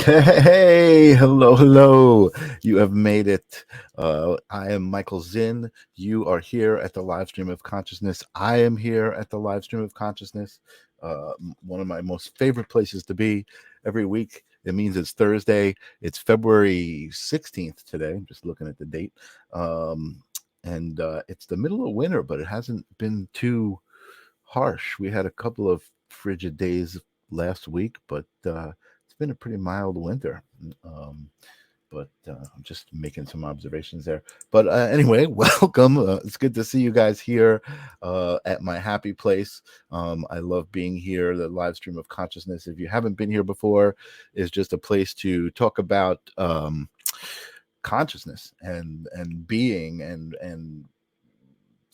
Hey, hello. You have made it. I am Michael Zinn. You are here at the live stream of consciousness. I am here at the live stream of consciousness. One of my most favorite places to be every week. It means it's Thursday. It's February 16th today. I'm just looking at the date. And it's the middle of winter, but it hasn't been too harsh. We had a couple of frigid days last week, but it's been a pretty mild winter. Um, but I'm just making some observations there. But anyway, welcome. It's good to see you guys here at my happy place. I love being here. The live stream of consciousness, if you haven't been here before, is just a place to talk about consciousness and being and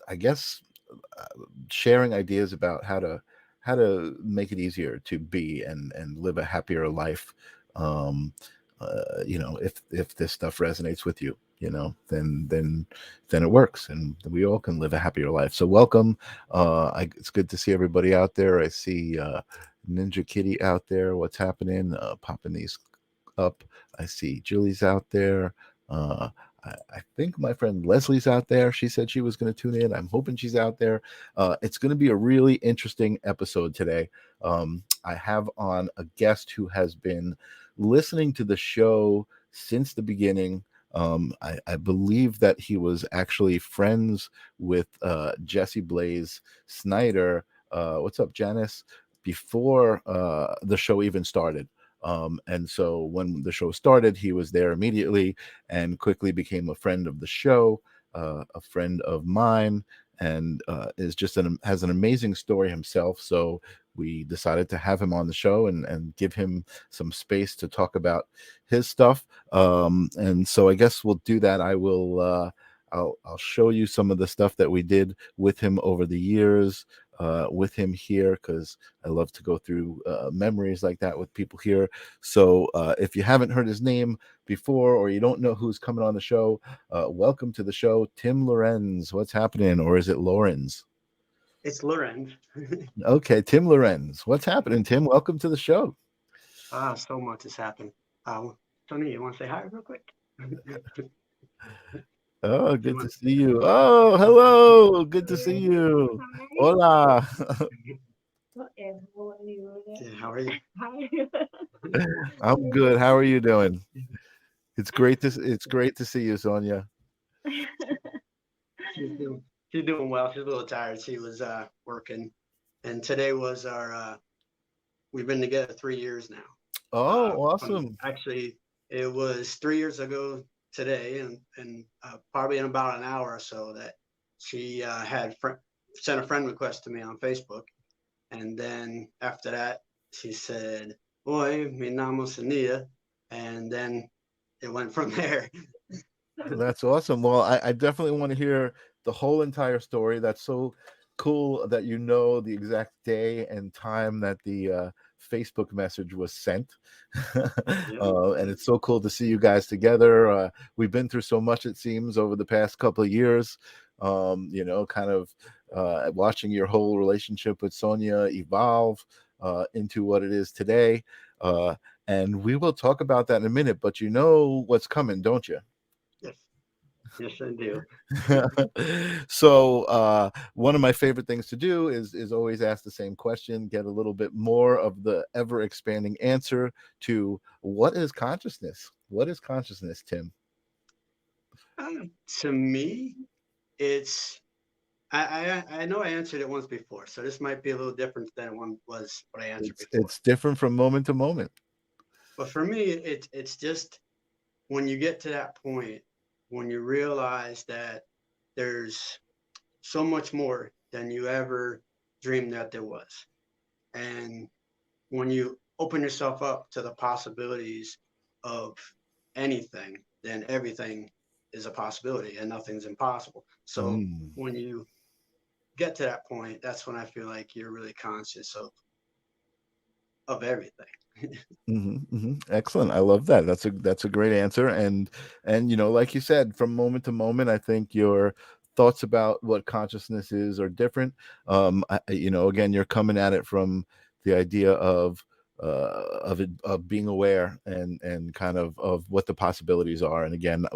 I guess sharing ideas about how to make it easier to be and live a happier life. Um, if this stuff resonates with you, then it works, and we all can live a happier life. So welcome. It's good to see everybody out there. I see Ninja Kitty out there. What's happening? Popping these up. I see Julie's out there. Uh, I think my friend Leslie's out there. She said she was going to tune in. I'm hoping she's out there. It's going to be a really interesting episode today. I have on a guest who has been listening to the show since the beginning. I believe that he was actually friends with Jesse Blaze Snyder. What's up, Janice? Before the show even started. And so when the show started, he was there immediately and quickly became a friend of the show, a friend of mine, and is just has an amazing story himself. So we decided to have him on the show and give him some space to talk about his stuff. And so I guess we'll do that. I'll show you some of the stuff that we did with him over the years. With him here, because I love to go through memories like that with people here. So if you haven't heard his name before, or you don't know who's coming on the show, welcome to the show, Tim Lorenz. What's happening? Or is it Lorenz? It's Lorenz. Okay, Tim Lorenz. What's happening, Tim? Welcome to the show. So much has happened. Tony, you want to say hi real quick? Oh, good to see you. Oh, hello. Good to see you. Hola. How are you? I'm good. How are you doing? It's great to see you, Sonia. She's doing well. She's a little tired. She was working, and today was our. We've been together 3 years now. Oh, awesome! Actually, it was 3 years ago today, and probably in about an hour or so that she had sent a friend request to me on Facebook, and then after that she said, "Oi, mi llamo Sonia," and then it went from there. That's awesome. Well, I definitely want to hear the whole entire story. That's so cool that you know the exact day and time that the Facebook message was sent. And it's so cool to see you guys together. We've been through so much, it seems, over the past couple of years. Kind of watching your whole relationship with Sonia evolve into what it is today. And we will talk about that in a minute, but you know what's coming, don't you? Yes, I do. So one of my favorite things to do is always ask the same question, get a little bit more of the ever expanding answer to what is consciousness? What is consciousness, Tim? To me, it's I know I answered it once before, so this might be a little different than one was what I answered before. It's different from moment to moment. But for me, it's just when you get to that point, when you realize that there's so much more than you ever dreamed that there was. And when you open yourself up to the possibilities of anything, then everything is a possibility and nothing's impossible. So when you get to that point, that's when I feel like you're really conscious of everything. Excellent. I love that. That's a great answer. And like you said, from moment to moment, I think your thoughts about what consciousness is are different. Again, you're coming at it from the idea of of being aware and kind of what the possibilities are. And again,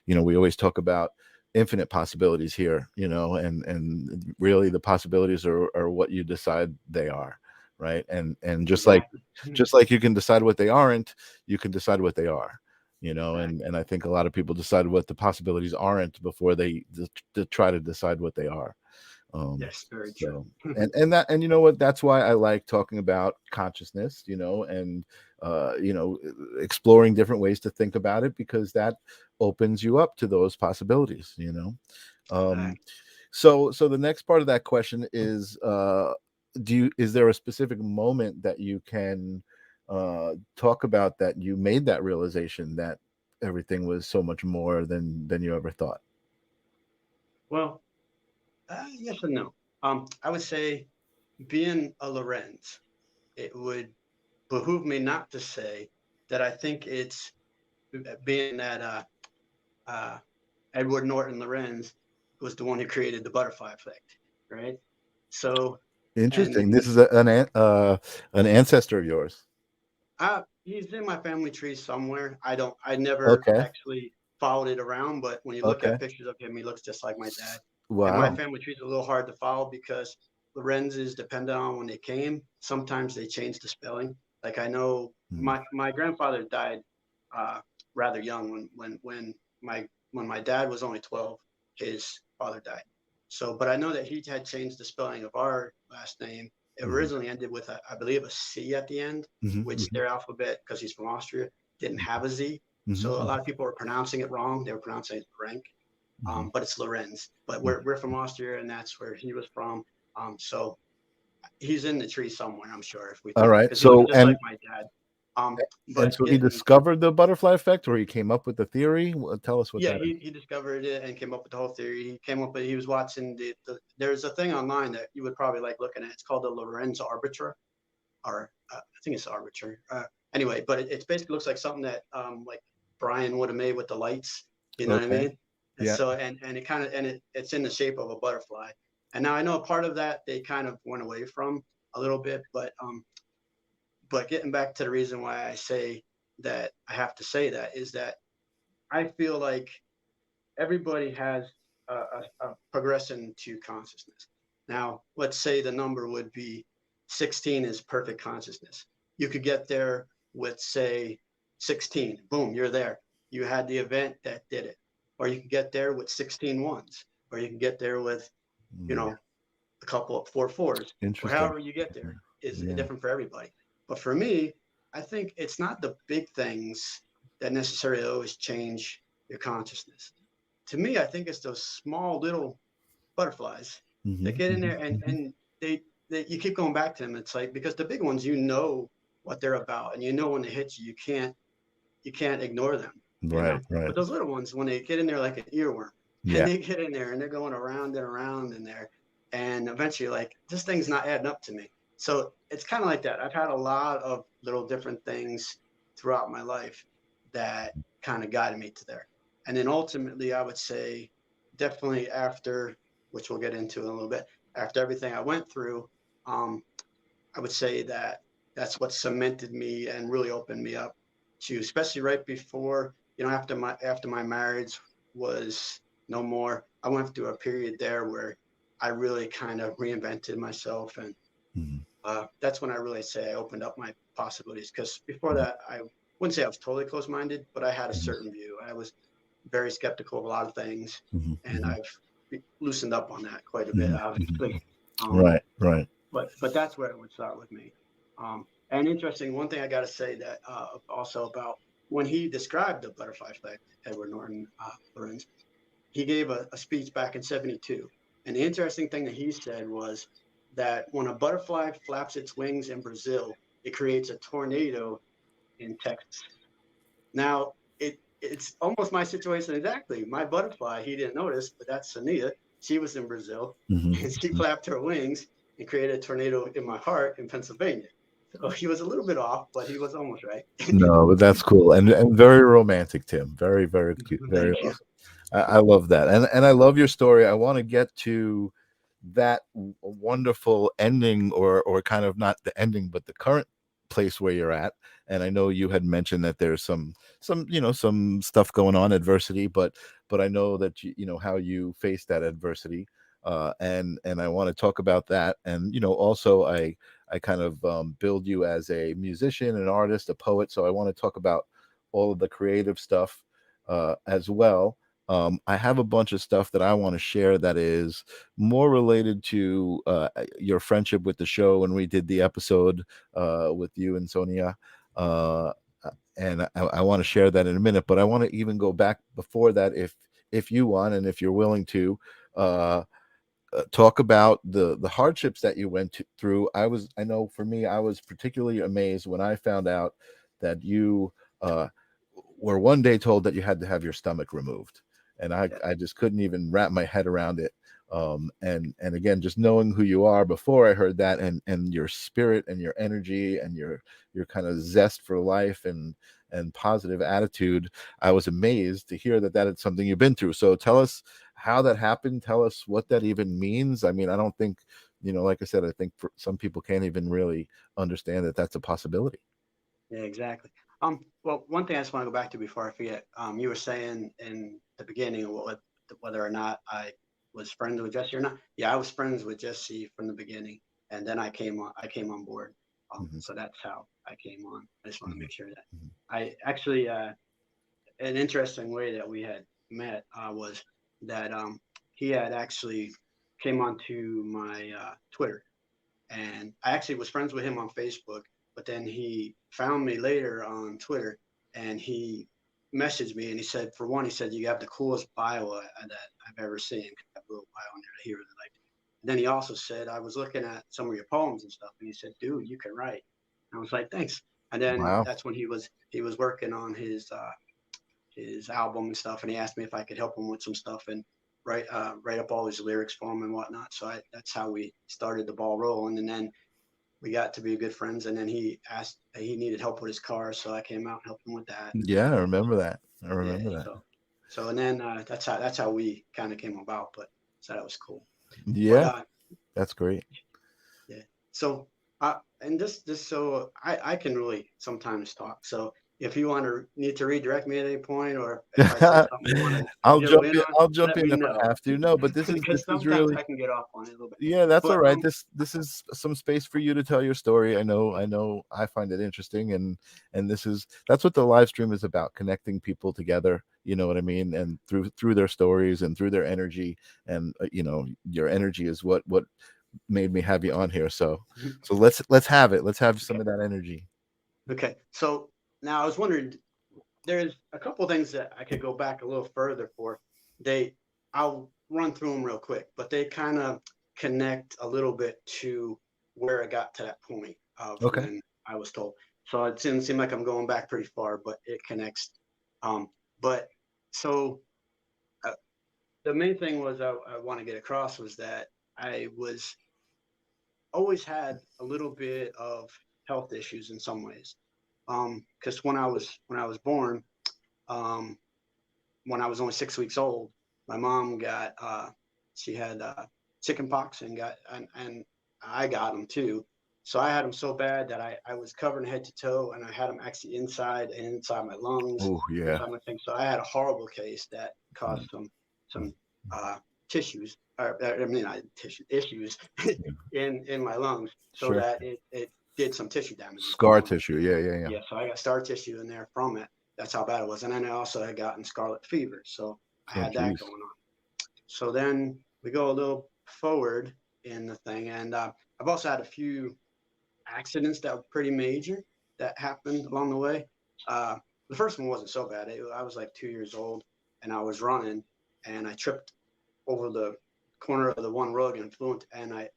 we always talk about infinite possibilities here, and really the possibilities are what you decide they are, right? And Exactly. just like you can decide what they aren't, you can decide what they are. Exactly. And I think a lot of people decide what the possibilities aren't before they try to decide what they are. Yes, very true. So and you know what, that's why I like talking about consciousness, and exploring different ways to think about it, because that opens you up to those possibilities. um Exactly. so the next part of that question is, is there a specific moment that you can talk about, that you made that realization that everything was so much more than you ever thought? Well, yes and no. I would say being a Lorenz, it would behoove me not to say that I think it's being that uh, Edward Norton Lorenz was the one who created the butterfly effect, right? So, and Interesting. This is an ancestor of yours. he's in my family tree somewhere. I never Okay. actually followed it around, but when you look Okay. at pictures of him, he looks just like my dad. And my Wow. family tree is a little hard to follow because Lorenz's, depending on when they came, sometimes they change the spelling. Like I know Hmm. my grandfather died uh, rather young when my dad was only 12, his father died. So, but I know that he had changed the spelling of our last name. It Hmm. originally ended with, I believe, a C at the end, which Hmm. their alphabet, because he's from Austria, didn't have a Z. Hmm. So a lot of people were pronouncing it wrong. They were pronouncing it rank, Hmm. but it's Lorenz. But Hmm. we're from Austria, and that's where he was from. So he's in the tree somewhere, I'm sure, if we All think, right. because he looks So just like my dad. and But so he getting discovered the butterfly effect, or he came up with the theory. Tell us what Yeah, that he discovered it and came up with the whole theory. He came up with he was watching there's a thing online that you would probably like looking at. It's called the Lorenz arbiter, or I think it's arbiter. Anyway, but it basically looks like something that like Brian would have made with the lights. You is. know what I Okay. mean? And Yeah. so and it kind of it's in the shape of a butterfly. And now I know a part of that they kind of went away from a little bit, but getting back to the reason why I say that I have to say that is that I feel like everybody has a progression to consciousness. Now, let's say the number would be 16 is perfect consciousness. You could get there with, say, 16. Boom, you're there. You had the event that did it. Or you can get there with 16 ones. Or you can get there with, you Mm. know, a couple of 4 4s. Or Interesting. however you get there is Yeah. different for everybody. But for me, I think it's not the big things that necessarily always change your consciousness. To me, I think it's those small little butterflies Hmm. that get in Hmm. there and they you keep going back to them. It's like because the big ones, you know what they're about, and you know when they hit you, you can't ignore them, you Right. know. Right. But those little ones, when they get in there like an earworm, and Yeah. they get in there and they're going around and around in there, and eventually, like this thing's not adding up to me. So it's kind of like that. I've had a lot of little different things throughout my life that kind of guided me to there. And then ultimately, I would say definitely after, which we'll get into in a little bit, after everything I went through, um, I would say that that's what cemented me and really opened me up to, especially right before, after my marriage was no more. I went through a period there where I really kind of reinvented myself, and Hmm. that's when I really say I opened up my possibilities. Because before Hmm. that, I wouldn't say I was totally closed-minded, but I had a Hmm. certain view. I was very skeptical of a lot of things, Hmm. and Hmm. I've loosened up on that quite a bit, Hmm. obviously. Um, Right. Right. but that's where it would start with me. And interesting, one thing I got to say that also about when he described the butterfly effect, Edward Norton Lorenz, he gave a speech back in '72, and the interesting thing that he said was that when a butterfly flaps its wings in Brazil, it creates a tornado in Texas. Now, it's almost my situation exactly. My butterfly, he didn't notice, but that's Sania. She was in Brazil, Hmm. and she flapped her wings and created a tornado in my heart in Pennsylvania. So he was a little bit off, but he was almost right. No, but that's cool and very romantic, Tim. Very, very cute. Very Thank you. awesome. I love that, and I love your story. I want to get to that wonderful ending, or kind of not the ending, but the current place where you're at. And I know you had mentioned that there's some some stuff going on, adversity, but I know that you know how you face that adversity. And I want to talk about that. And also I kind of build you as a musician, an artist, a poet. So I want to talk about all of the creative stuff as well. I have a bunch of stuff that I want to share that is more related to your friendship with the show when we did the episode with you and Sonia. Uh, and I want to share that in a minute, but I want to even go back before that, if you want, and if you're willing to. Uh, Talk about the hardships that you through. I know for me, I was particularly amazed when I found out that you uh, were one day told that you had to have your stomach removed, and Yeah. I just couldn't even wrap my head around it. And again, just knowing who you are before I heard that, and your spirit and your energy and your kind of zest for life and positive attitude, I was amazed to hear that that is something you've been through. So tell us how that happened. Tell us what that even means. I mean, I don't think, like I said, I think for some people can't even really understand that that's a possibility. Yeah, exactly. Well, one thing I just want to go back to before I forget, you were saying in the beginning whether or not I was friends with Jesse or not. Yeah, I was friends with Jesse from the beginning, and then I came on board. Hmm. So that's how I came on. I just want to Hmm. make sure that I actually, an interesting way that we had met was that he had actually came onto my Twitter, and I actually was friends with him on Facebook, but then he found me later on Twitter, and he messaged me, and he said, for one, he said, you have the coolest bio that I've ever seen. I wrote a bio on there that he really liked. And then he also said, I was looking at some of your poems and stuff, and he said, dude, you can write. And I was like, thanks. And then Wow. that's when he was working on his album and stuff, and he asked me if I could help him with some stuff and write up all his lyrics for him and whatnot. So that's how we started the ball rolling, and then we got to be good friends. And then he needed help with his car, so I came out and helped him with that. Yeah, I So remember that. I yeah, remember that. and then that's how we kind of came about. But so that was cool. But Yeah, that's great. yeah. So and this so I can really sometimes talk. So if you need to redirect me at any point, or if I said something you want to I'll zero jump in in. on, I'll jump let in me if I know. have to. No, but this Because is sometimes really, I can get off on it a little bit. yeah, that's all But right. This is some space for you to tell your story. I know I find it interesting, and that's what the live stream is about, connecting people together, you know what I mean, and through their stories and through their energy. And your energy is what made me have you on here. So let's have it. Let's have some okay, of that energy. okay. So now I was wondering, there's a couple things that I could go back a little further for. They, I'll run through them real quick, but they kind of connect a little bit to where I got to that point of Okay. when I was told. So it didn't seem like I'm going back pretty far, but it connects. But so the main thing was I want to get across was that I was always had a little bit of health issues in some ways. Because when I was born, um, when I was only 6 weeks old, my mom got she had chicken pox and I got them too. So I had them so bad that I was covered head to toe, and I had them actually inside my lungs, Oh yeah. inside my thing. So I had a horrible case that caused Mm, mm, some tissues, or I mean not tissue issues yeah. in my lungs, so Sure. that it did some tissue damage as Scar well. tissue. Yeah, yeah, yeah. Yeah, so I got scar tissue in there from it. That's how bad it was. And then I also had gotten scarlet fever. So I Oh had that geez. going on. So then we go a little forward in the thing. And I've also had a few accidents that were pretty major that happened along the way. Uh, the first one wasn't so bad. I was like 2 years old, and I was running, and I tripped over the corner of the one rug and and I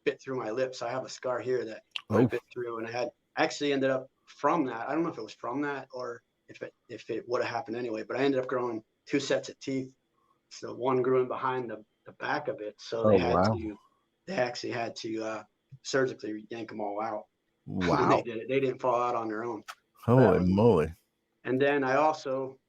bit through my lips. I have a scar here that when I Oh. bit through, and I had actually ended up from that. I don't know if it was from that or if it would have happened anyway, but I ended up growing two sets of teeth. So one grew in behind the back of it. So Oh wow. they actually had to surgically yank them all out when they Wow. did it. They didn't fall out on their own. So that Holy was one thing. moly. And then I also,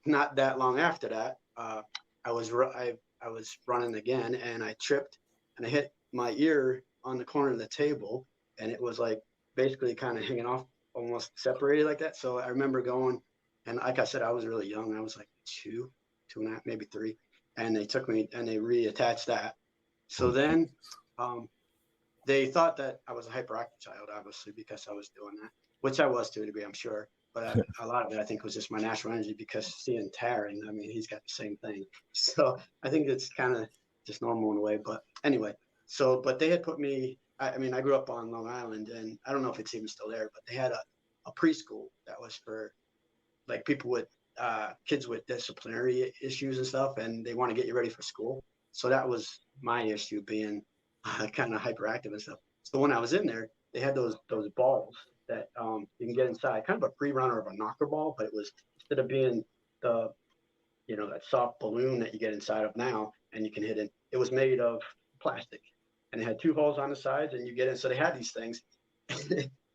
not that long after that, I was running again, and I tripped and I hit my ear on the corner of the table, and it was like basically kind of hanging off, almost separated like that. So I remember going, and like I said, I was really young. I was like 2.5, maybe 3. And they took me and they reattached that. So Oh, then they thought that I was a hyperactive child, obviously, because I was doing that, which I was to a degree, I'm sure. But a lot of it, I think, was just my natural energy because seeing Taryn, I mean, he's got the same thing. So I think it's kind of just normal in a way. But anyway, so, but they had put me, I mean, I grew up on Long Island, and I don't know if it's even still there, but they had a preschool that was for like people with kids with disciplinary issues and stuff, and they want to get you ready for school. So that was my issue, being kind of hyperactive and stuff. So when I was in there, they had those balls that you can get inside, kind of a pre-runner of a knocker ball, but it was, instead of being the, you know, that soft balloon that you get inside of now and you can hit it, it was made of plastic, and it had 2 holes on the sides and you get in. So they had these things,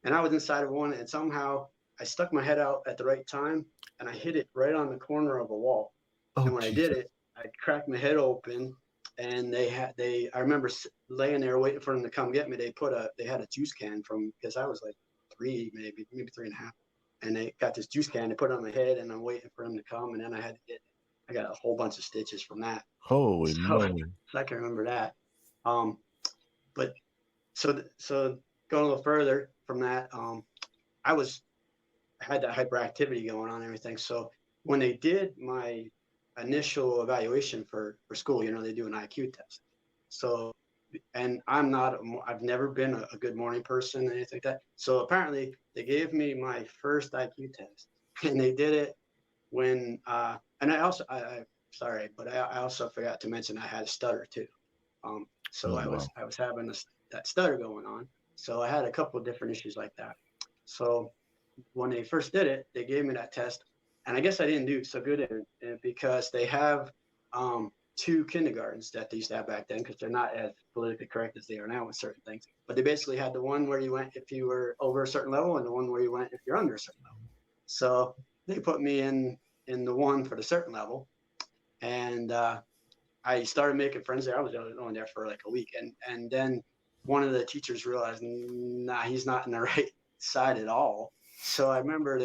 and I was inside of one, and somehow I stuck my head out at the right time and I hit it right on the corner of a wall. oh, And when I did Jesus. it, I cracked my head open, and I remember laying there waiting for them to come get me. They had a juice can from, because I was like 3, maybe 3.5. And they got this juice can, they put it on my head, and I'm waiting for them to come. And then I got a whole bunch of stitches from that. Holy So, moly. so I can remember that. Um, but so going a little further from that, I was had that hyperactivity going on and everything. So when they did my initial evaluation for school, you know, they do an IQ test. So, and I've never been a good morning person or anything like that. So apparently they gave me my first IQ test, and they did it when, and sorry, but I also forgot to mention I had a stutter too. So Oh, wow. I was having that stutter going on. So I had a couple of different issues like that. So when they first did it, they gave me that test, and I guess I didn't do so good in it because they have 2 kindergartens that they used to have back then, because they're not as politically correct as they are now with certain things. But they basically had the one where you went if you were over a certain level, and the one where you went if you're under a certain level. So they put me in the one for the certain level, and I started making friends there. I was only there for like a week, and then one of the teachers realized, nah, he's not in the right side at all. So I remember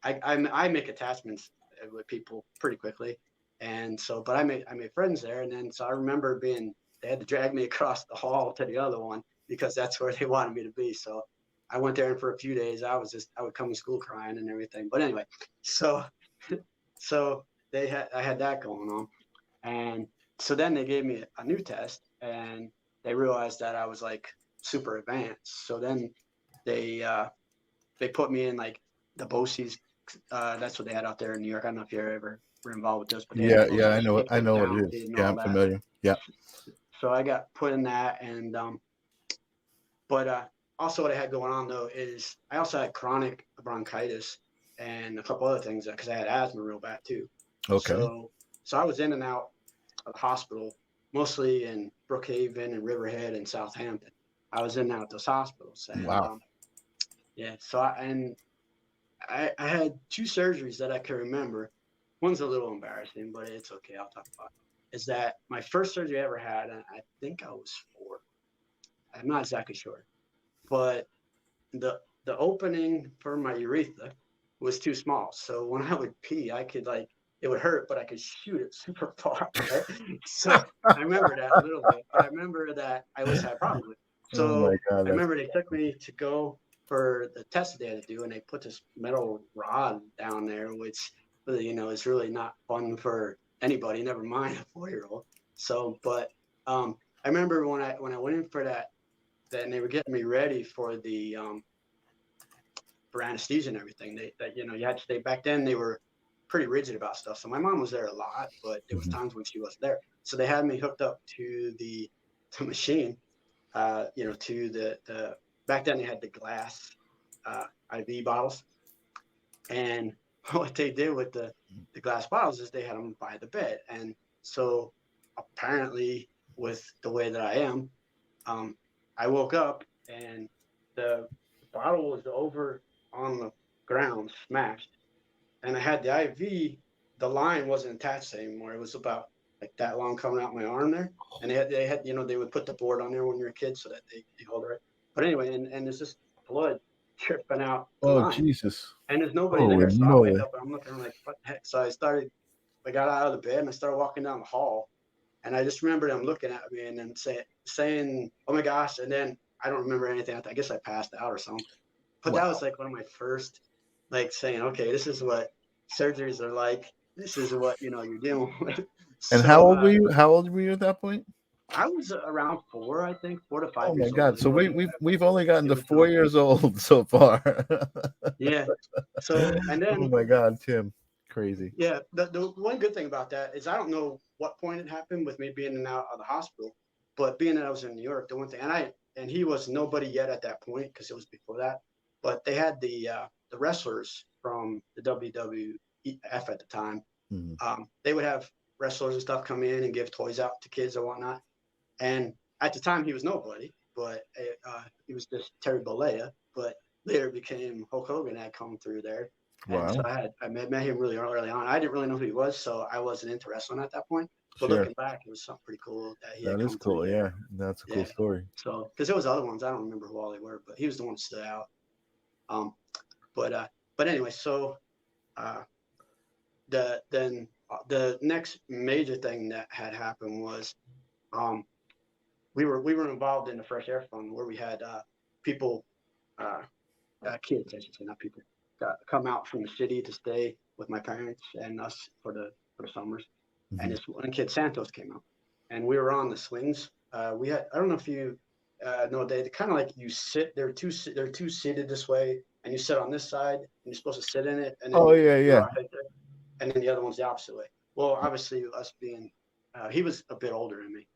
I make attachments with people pretty quickly, and so but I made friends there, and then so I remember they had to drag me across the hall to the other one because that's where they wanted me to be. So I went there, and for a few days I would come to school crying and everything. But anyway, so so I had that going on. And so then they gave me a new test, and they realized that I was like super advanced. So then they they put me in like the BOCES. That's what they had out there in New York. I don't know if you're ever were involved with this, but they had the Yeah, yeah, BOCES kids I with know what it talented is. and Yeah, all I'm that. familiar. Yeah. So I got put in that, and but also what I had going on though is I also had chronic bronchitis and a couple other things because I had asthma real bad too. Okay. So I was in and out of the hospital, mostly in Brookhaven and Riverhead and Southampton. I was in and out of those hospitals, and Wow. yeah. So I had 2 surgeries that I can remember. One's a little embarrassing, but it's okay. I'll talk about it. Is that my first surgery I ever had, and I think I was 4. I'm not exactly sure, but the opening for my urethra was too small. So when I would pee, I could like it would hurt, but I could shoot it super far, right? So I remember that a little bit, but I remember that I always had problems with it. Oh my So God, I that's remember they took me to go for the test that they had to do, and they put this metal rod down there, which you know is really not fun for anybody, never mind a 4-year-old. So, but I remember when I went in for that and they were getting me ready for anesthesia and everything. You know, you had to stay. Back then they were pretty rigid about stuff. So my mom was there a lot, but there was mhm. times when she wasn't there. So they had me hooked up to the machine, you know, to the back then they had the glass IV bottles. And what they did with the glass bottles is they had them by the bed. And so apparently with the way that I am, um, I woke up and the bottle was over on the ground, smashed, and I had the IV. The line wasn't attached anymore. It was about like that long coming out my arm there, and they had you know they would put the board on there when you're a kid so that they hold it right. But anyway, and there's just blood tripping out the Oh, line. Jesus. And there's nobody Holy there. So I wake moly. up and I'm looking, I'm like, what the heck? So I got out of the bed and I started walking down the hall. And I just remember them looking at me and then saying, oh my gosh. And then I don't remember anything. I guess I passed out or something. But that was Wow. like one of my first, like saying, okay, this is what surgeries are like. This is what, you're dealing with. And how So old were you? How old were you at that point? I was around 4, I think, 4 to Oh 5 my years old. God. So we've only gotten It to was 4 years old so far. yeah. So, and Oh then, my God, Tim. Crazy. yeah, the one good thing about that is I don't know what point it happened with me being in and out of the hospital, but being that I was in New York, the one thing, and he was nobody yet at that point because it was before that, but they had the wrestlers from the WWF at the time. Mhm. They would have wrestlers and stuff come in and give toys out to kids or whatnot. And at the time, he was nobody, but he was just Terry Bollea. But later became Hulk Hogan had come through there, and so Wow. I met him really early on. I didn't really know who he was, so I wasn't into wrestling at that point. But Sure. looking back, it was something pretty cool that he had That is come through cool. there. Yeah. That's a cool Yeah. story. So because there was other ones, I don't remember who all they were, but he was the one that stood out. Um, but anyway, so uh, the next major thing that had happened was um, we were involved in the Fresh Air Fund where we had people, uh, kids, I should say, not people, come out from the city to stay with my parents and us for the summers. And Mhm. this one kid Santos came out, and we were on the swings. We had I don't know if you know they kind of like you sit. They're two seated this way, and you sit on this side, and you're supposed to sit in it, and then Oh yeah, you're yeah. right there, and then the other one's the opposite way. Well, obviously, us being he was a bit older than me,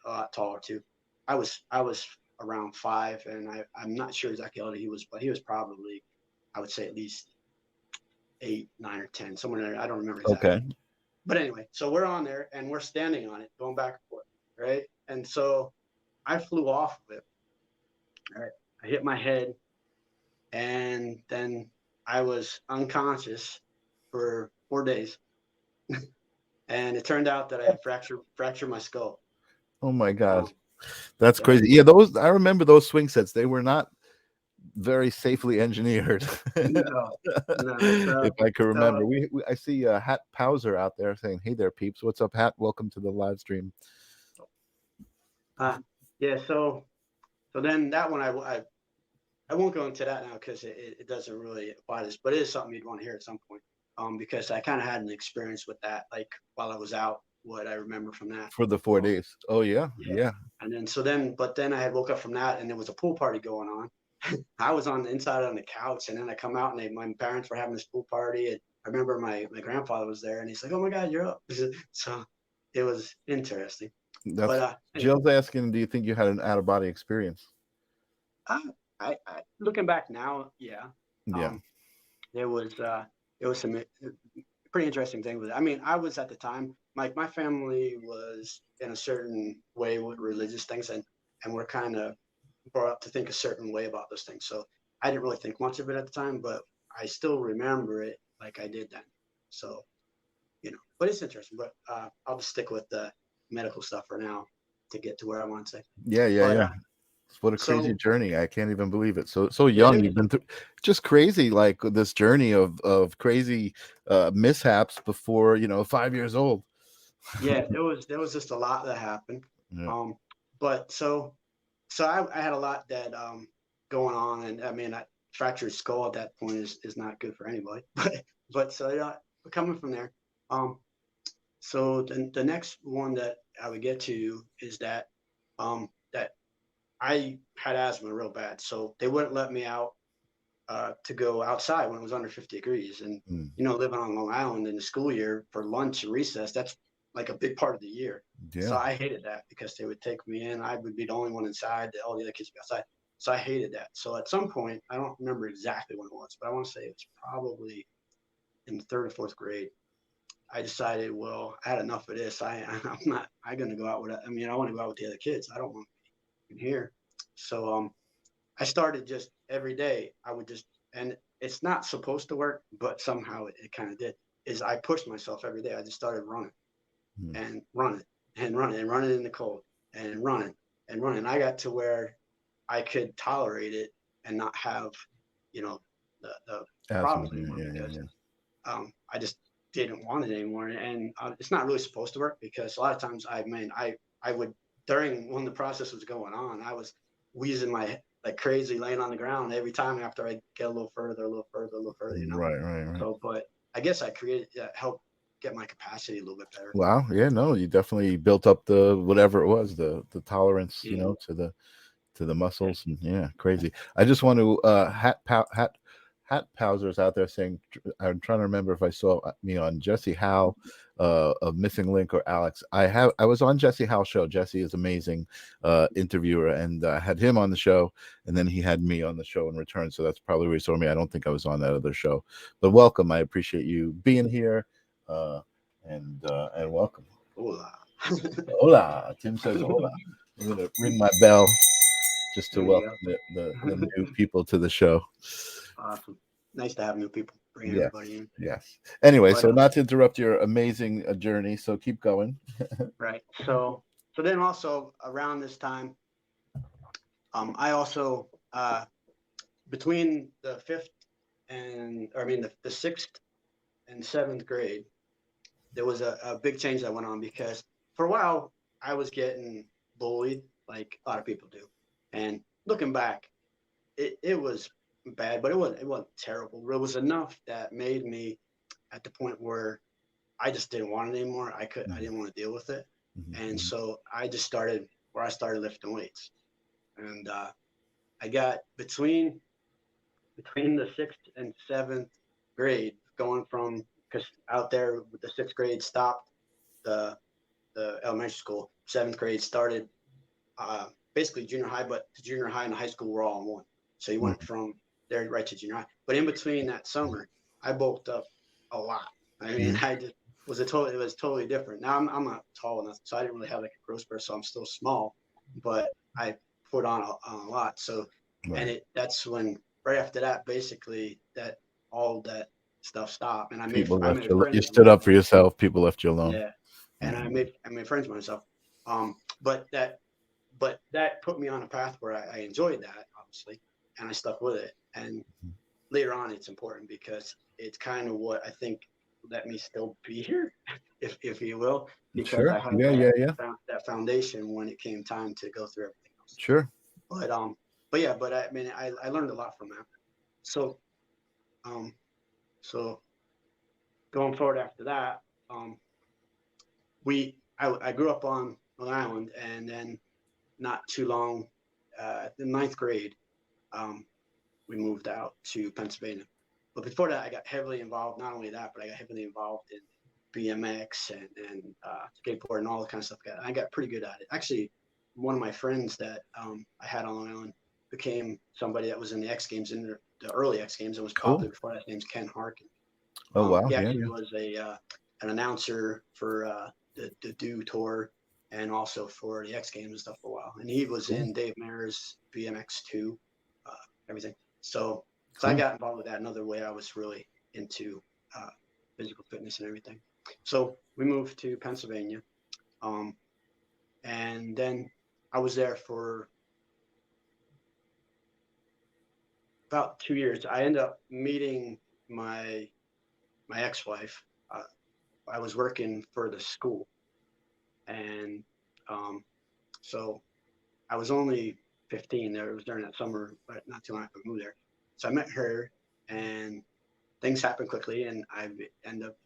a lot taller too. I was around 5, and I'm not sure exactly how old he was, but he was probably I would say at least 8, 9, or 10, somewhere there. I don't remember Okay. exactly. But anyway, so we're on there and we're standing on it, going back and forth, right? And so I flew off of it. Right, I hit my head, and then I was unconscious for 4 days. And it turned out that I had fractured my skull. Oh my God. Um, That's yeah, crazy. Yeah, those I remember those swing sets. They were not very safely engineered. no, no. If I could remember. So I see Hat Powser out there saying, "Hey there, peeps. What's up, Hat? Welcome to the live stream." uh, yeah, so then that one I won't go into that now because it doesn't really apply to this, but it is something you'd want to hear at some point. Because I kind of had an experience with that, like while I was out, what I remember from that. For the 4 days. Oh yeah, Yeah. yeah. And then but then I had woke up from that, and there was a pool party going on. I was on the inside on the couch, and then I come out, and my parents were having this pool party, and I remember my grandfather was there, and he's like, "Oh my God, you're up!" So it was interesting. But That's anyway, Jill's asking, do you think you had an out of body experience? I, looking back now, yeah, Yeah. um, there was some pretty interesting thing with it. I mean, I was at the time, my family was in a certain way with religious things, and we're kind of brought up to think a certain way about those things. So I didn't really think much of it at the time, but I still remember it like I did then. So but it's interesting. But I'll just stick with the medical stuff for now to get to where I want to say. Yeah, yeah, But yeah. What a crazy so journey. I can't even believe it. So it young, you've is. been through just crazy, like this journey of crazy mishaps before, 5 years old. Yeah, there was just a lot that happened. Yeah. Um, but so I had a lot that going on, and I mean, fractured skull at that point is not good for anybody. But so but coming from there, um, so the next one that I would get to is that I had asthma real bad, so they wouldn't let me out to go outside when it was under 50 degrees. And, Mm. living on Long Island in the school year for lunch and recess, that's like a big part of the year. So Yeah. I hated that because they would take me in. I would be the only one inside, all the other kids would be outside. So I hated that. So at some point, I don't remember exactly when it was, but I want to say it was probably in the third or fourth grade. I decided, well, I had enough of this. I'm not, I'm going to go out with, I mean, I want to go out with the other kids. I don't want to be in here. So I started just every day. I would just, and it's not supposed to work, but somehow it kind of did. Is I pushed myself every day. I just started running Mm. and running and running and running in the cold and running. I got to where I could tolerate it and not have you know, the problem Absolutely. anymore, Yeah, yeah, because yeah. I just didn't want it anymore. And it's not really supposed to work, because a lot of times I would, during when the process was going on, I was wheezing my like crazy, laying on the ground every time after I get a little further, a little further, a little further, you know. Right, right, right. So, but I guess I created helped get my capacity a little bit better. Wow. Yeah, no, you definitely built up the whatever it was, the tolerance, Yeah, to the yeah. muscles, and yeah, crazy. I just want to hat pousers out there saying, I'm trying to remember if I saw me on Jesse Howe, of Missing Link, or Alex. I was on Jesse Howe's show. Jesse is amazing interviewer, and I had him on the show, and then he had me on the show in return. So that's probably where he saw me. I don't think I was on that other show, but welcome. I appreciate you being here, uh, and welcome. Hola. Hola. Tim says hola. I'm gonna ring my bell just to There you welcome go. the new people to the show. Awesome. Nice to have new people, bring Yes, everybody in. yes. Anyway, But so not to interrupt your amazing journey, so keep going. right. So then also around this time, I also between the fifth and, or I mean the sixth and seventh grade, there was a big change that went on, because for a while I was getting bullied like a lot of people do. And looking back, it was bad, but it wasn't terrible. It was enough that made me at the point where I just didn't want it anymore. I Mhm, didn't want to deal with it. mhm, And mhm. so I started lifting weights. And I got between the sixth and seventh grade, going from, because out there with the sixth grade stopped the elementary school. Seventh grade started basically junior high, but the junior high and the high school were all in one. So you went Mhm. from there right to junior high. But in between that summer, I bulked up a lot. I mean, Mhm. I just it was totally different. Now I'm not tall enough, so I didn't really have like a growth spurt, so I'm still small, but I put on a lot. So, and Right. that's when, right after that, basically that all that stuff stopped, and People I left made you. You friends with stood up for myself. yourself. People left you alone. Yeah, and Yeah. I made friends with myself. But that put me on a path where I enjoyed that, obviously, and I stuck with it. And later on, it's important, because it's kind of what I think let me still be here, if you will, because I Sure. had Yeah. Yeah. Yeah. that foundation when it came time to go through everything else. Sure. But yeah, but I mean, I learned a lot from that. So um, so going forward after that, um, I grew up on Long Island, and then not too long, the ninth grade, um, we moved out to Pennsylvania. But before that, I got heavily involved. Not only that, but I got heavily involved in BMX and skateboard and all the kind of stuff. I got pretty good at it. Actually, one of my friends that I had on Long Island became somebody that was in the X Games, in the early X Games, and was Cool. popular before that. His name's Ken Harkin. Oh wow. He Yeah. actually Yeah. was an announcer for the Do Tour, and also for the X Games and stuff for a while. And he was Cool. in Dave Mayer's BMX2, uh, everything. So I Cool. got involved with that. Another way I was really into uh, physical fitness and everything. So we moved to Pennsylvania, um, and then I was there for about 2 years. I ended up meeting my ex-wife. Uh, I was working for the school, and um, so I was only 15. There, it was during that summer, but not too long after I moved there. So I met her, and things happened quickly, and I ended up,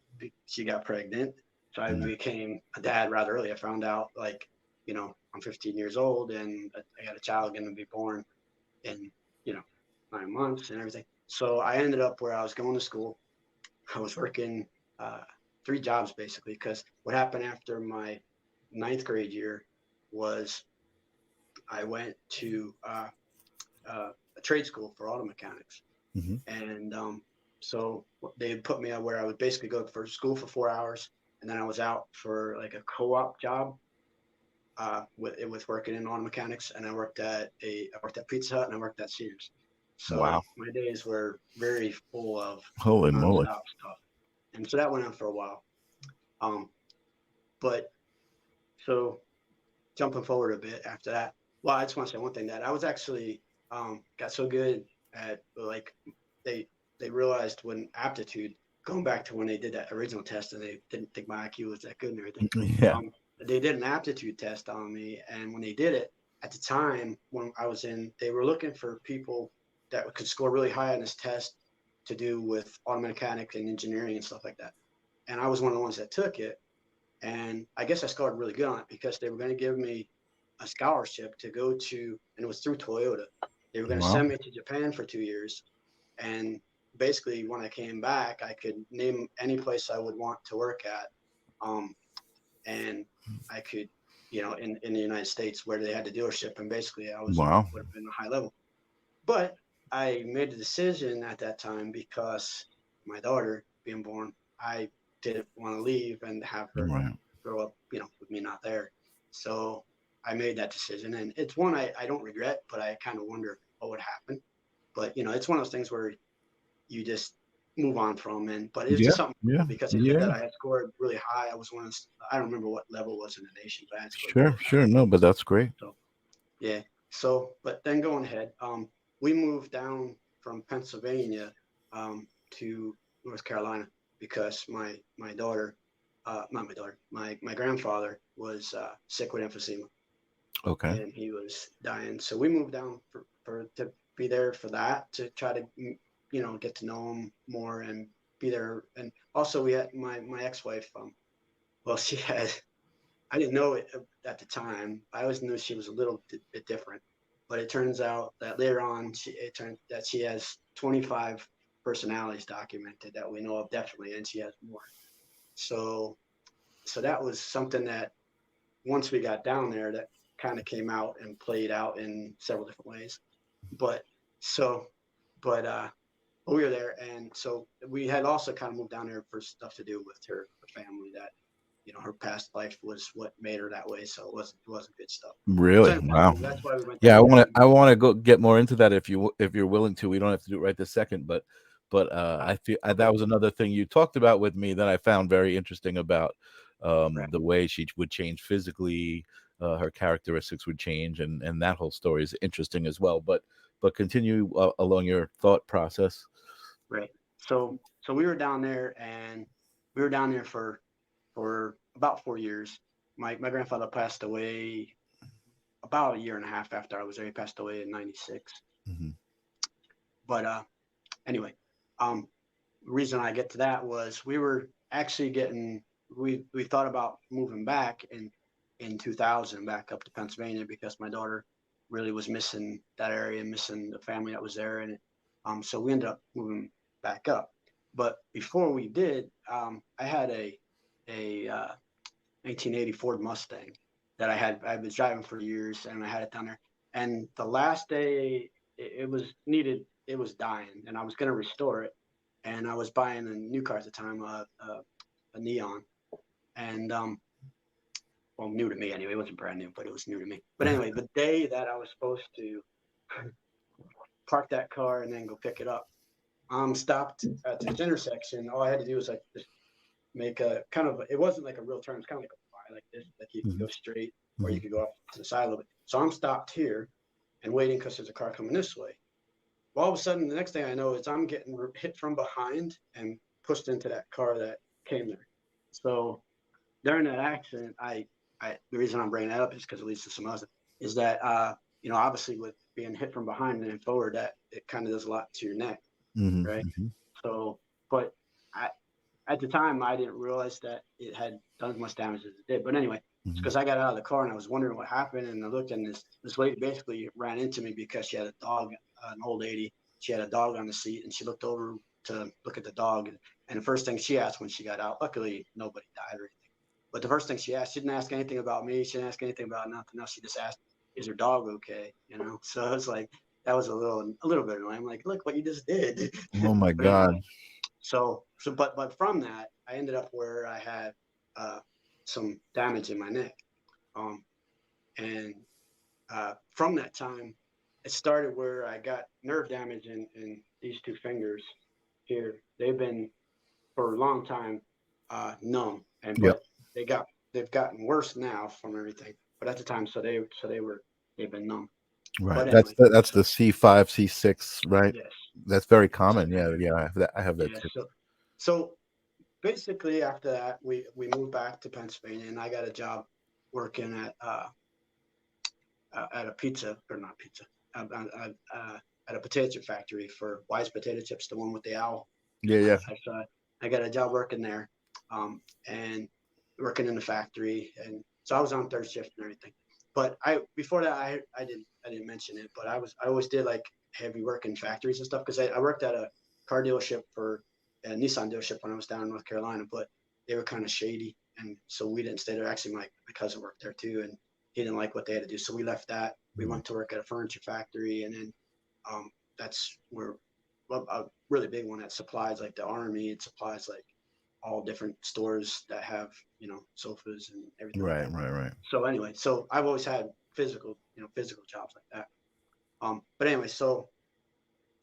she got pregnant. So I Mm. became a dad rather early. I found out, like, I'm 15 years old, and I got a child going to be born in, you know, 9 months and everything. So I ended up where I was going to school. I was working uh, three jobs basically, because what happened after my ninth grade year was I went to a trade school for auto mechanics. Mhm. And so they put me where I would basically go for school for 4 hours, and then I was out for like a co-op job with working in auto mechanics. And I worked at Pizza Hut, and I worked at Sears. So Wow. my days were very full of Holy moly. nonstop stuff, and so that went on for a while. Um, but so jumping forward a bit after that, well, I just want to say one thing, that I was actually got so good at like they realized when aptitude, going back to when they did that original test and they didn't think my IQ was that good and everything. Yeah. They did an aptitude test on me, and when they did it at the time when I was in, they were looking for people that could score really high on this test to do with auto mechanics and engineering and stuff like that. And I was one of the ones that took it, and I guess I scored really good on it because they were going to give me a scholarship to go to, and it was through Toyota. They were going to Wow. send me to Japan for 2 years, and basically when I came back, I could name any place I would want to work at, and I could, in the United States where they had the dealership, and basically I would Wow. have been a high level. But I made the decision at that time because my daughter being born, I didn't want to leave and have her Right. grow up, with me not there. So I made that decision, and it's one I don't regret, but I kind of wonder what would happen. But it's one of those things where you just move on from, but it's Yeah. just something Yeah. cool because they said that Yeah. I had scored really high. I was I don't remember what level it was in the nation, but I had scored Sure. really high. Sure. No, but that's great. So yeah. So, but then going ahead, we moved down from Pennsylvania to North Carolina because my daughter, not my daughter, my grandfather was sick with emphysema, Okay. and he was dying. So we moved down for to be there for that, to try to get to know him more and be there. And also we had my ex-wife. Well, she had, I didn't know it at the time. I always knew she was a little bit different, but it turns out that later on, it turned that she has 25 personalities documented that we know of definitely, and she has more. So, so that was something that once we got down there, that kind of came out and played out in several different ways. But so, but we were there, and so we had also kind of moved down there for stuff to do with her family, that her past life was what made her that way. So it wasn't good stuff. So Really? anyway, Wow. that's why we went Yeah, down there. I want to go get more into that if you're willing to. We don't have to do it right this second, but I feel Okay. that was another thing you talked about with me that I found very interesting about Right. the way she would change physically, her characteristics would change, and that whole story is interesting as well. But continue along your thought process. Right. So we were down there, and we were down there for about 4 years. My grandfather passed away about a year and a half after I was there. He passed away in '96. Hmm. But anyway, um, the reason I get to that was we were actually we thought about moving back in 2000 back up to Pennsylvania because my daughter really was missing that area, missing the family that was there, and so we ended up moving back up. But before we did, I had a 1980 Ford Mustang that I was driving for years, and I had it down there. And the last day it was needed, it was dying, and I was going to restore it. And I was buying a new car at the time, a Neon, and well, new to me anyway. It wasn't brand new, but it was new to me. But anyway, the day that I was supposed to park that car and then go pick it up, stopped at this intersection. All I had to do was like just make a kind of, it wasn't like a real turn. It's kind of like a Y, like this, like you can Hmm. go straight or Hmm. you could go off to the side a little bit. So I'm stopped here and waiting because there's a car coming this way. Well, all of a sudden, the next thing I know is I'm getting hit from behind and pushed into that car that came there. So during that accident, the reason I'm bringing that up is because it leads to some other, is that obviously with being hit from behind and forward, that it kind of does a lot to your neck, Hmm. right? Hmm. So, but I at the time I didn't realize that it had done as much damage as it did. But anyway, it's Hmm. because I got out of the car and I was wondering what happened, and I looked, and this lady basically ran into me because she had a dog, an old lady. She had a dog on the seat, and she looked over to look at the dog, and the first thing she asked when she got out, luckily nobody died or anything. But the first thing she asked, she didn't ask anything about me. She didn't ask anything about nothing else. She just asked, "Is her dog okay?" So I was like, that was a little bit annoying. I'm like, look what you just did. Oh my But anyway, God. but from that, I ended up where I had some damage in my neck, um, and from that time, it started where I got nerve damage in these two fingers here. They've been for a long time numb, and Yep. but they've gotten worse now from everything. But at the time, so they've been numb. Right. But anyway, That's the C5, C6, right? yes, That's very so, common. Yeah, yeah. I have that yeah. too. So basically, after that, we moved back to Pennsylvania, and I got a job working at a pizza or not pizza, uh, uh, uh, at a potato chip factory for Wise Potato Chips, the one with the owl. Yeah, I, yeah. I got a job working there, and working in the factory, and so I was on third shift and everything. But I before that I didn't mention it, but I always did like heavy work in factories and stuff because I worked at a car dealership for a Nissan dealership when I was down in North Carolina, but they were kind of shady, and so we didn't stay there. Actually, my cousin worked there too, and he didn't like what they had to do, so we left that. We Mm. went to work at a furniture factory, and then that's where a really big one that supplies like the army. It supplies like all different stores that have sofas and everything like Right, that. right, right. So anyway, so I've always had physical jobs like that. But anyway, so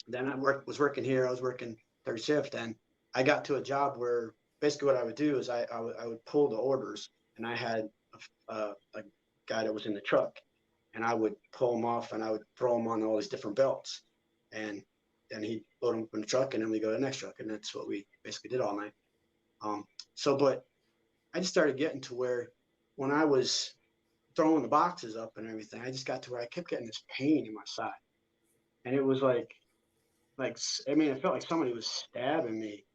then was working here. I was working third shift, and I got to a job where basically what I would do is I would pull the orders, and I had a guy that was in the truck, and I would pull them off, and I would throw them on all these different belts, and then he'd load them up in the truck, and then we go to the next truck, and that's what we basically did all night. But I just started getting to where when I was throwing the boxes up and everything, I just got to where I kept getting this pain in my side, and it was like I mean, it felt like somebody was stabbing me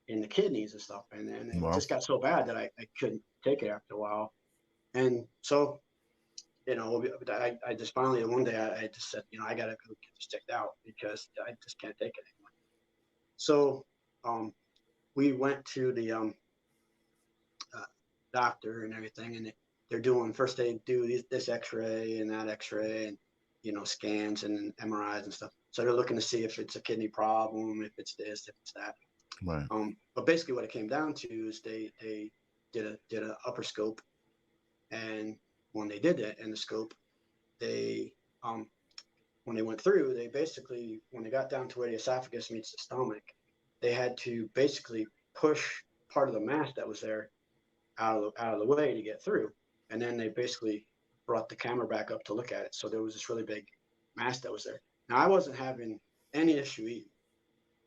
in the kidneys and stuff, and it Well, just got so bad that I couldn't take it after a while, and so I just finally one day I just said, I gotta go get this checked out because I just can't take it anymore. So um, we went to the uh, doctor and everything, and they're doing first they do this X-ray and that X-ray and scans and MRIs and stuff. So they're looking to see if it's a kidney problem, if it's this, if it's that. right. But basically, what it came down to is they did a upper scope, and when they did that in the scope, they when they went through, they basically when they got down to where the esophagus meets the stomach, they had to basically push part of the mass that was there out of the way to get through. And then they basically brought the camera back up to look at it. So there was this really big mass that was there. Now I wasn't having any issue eating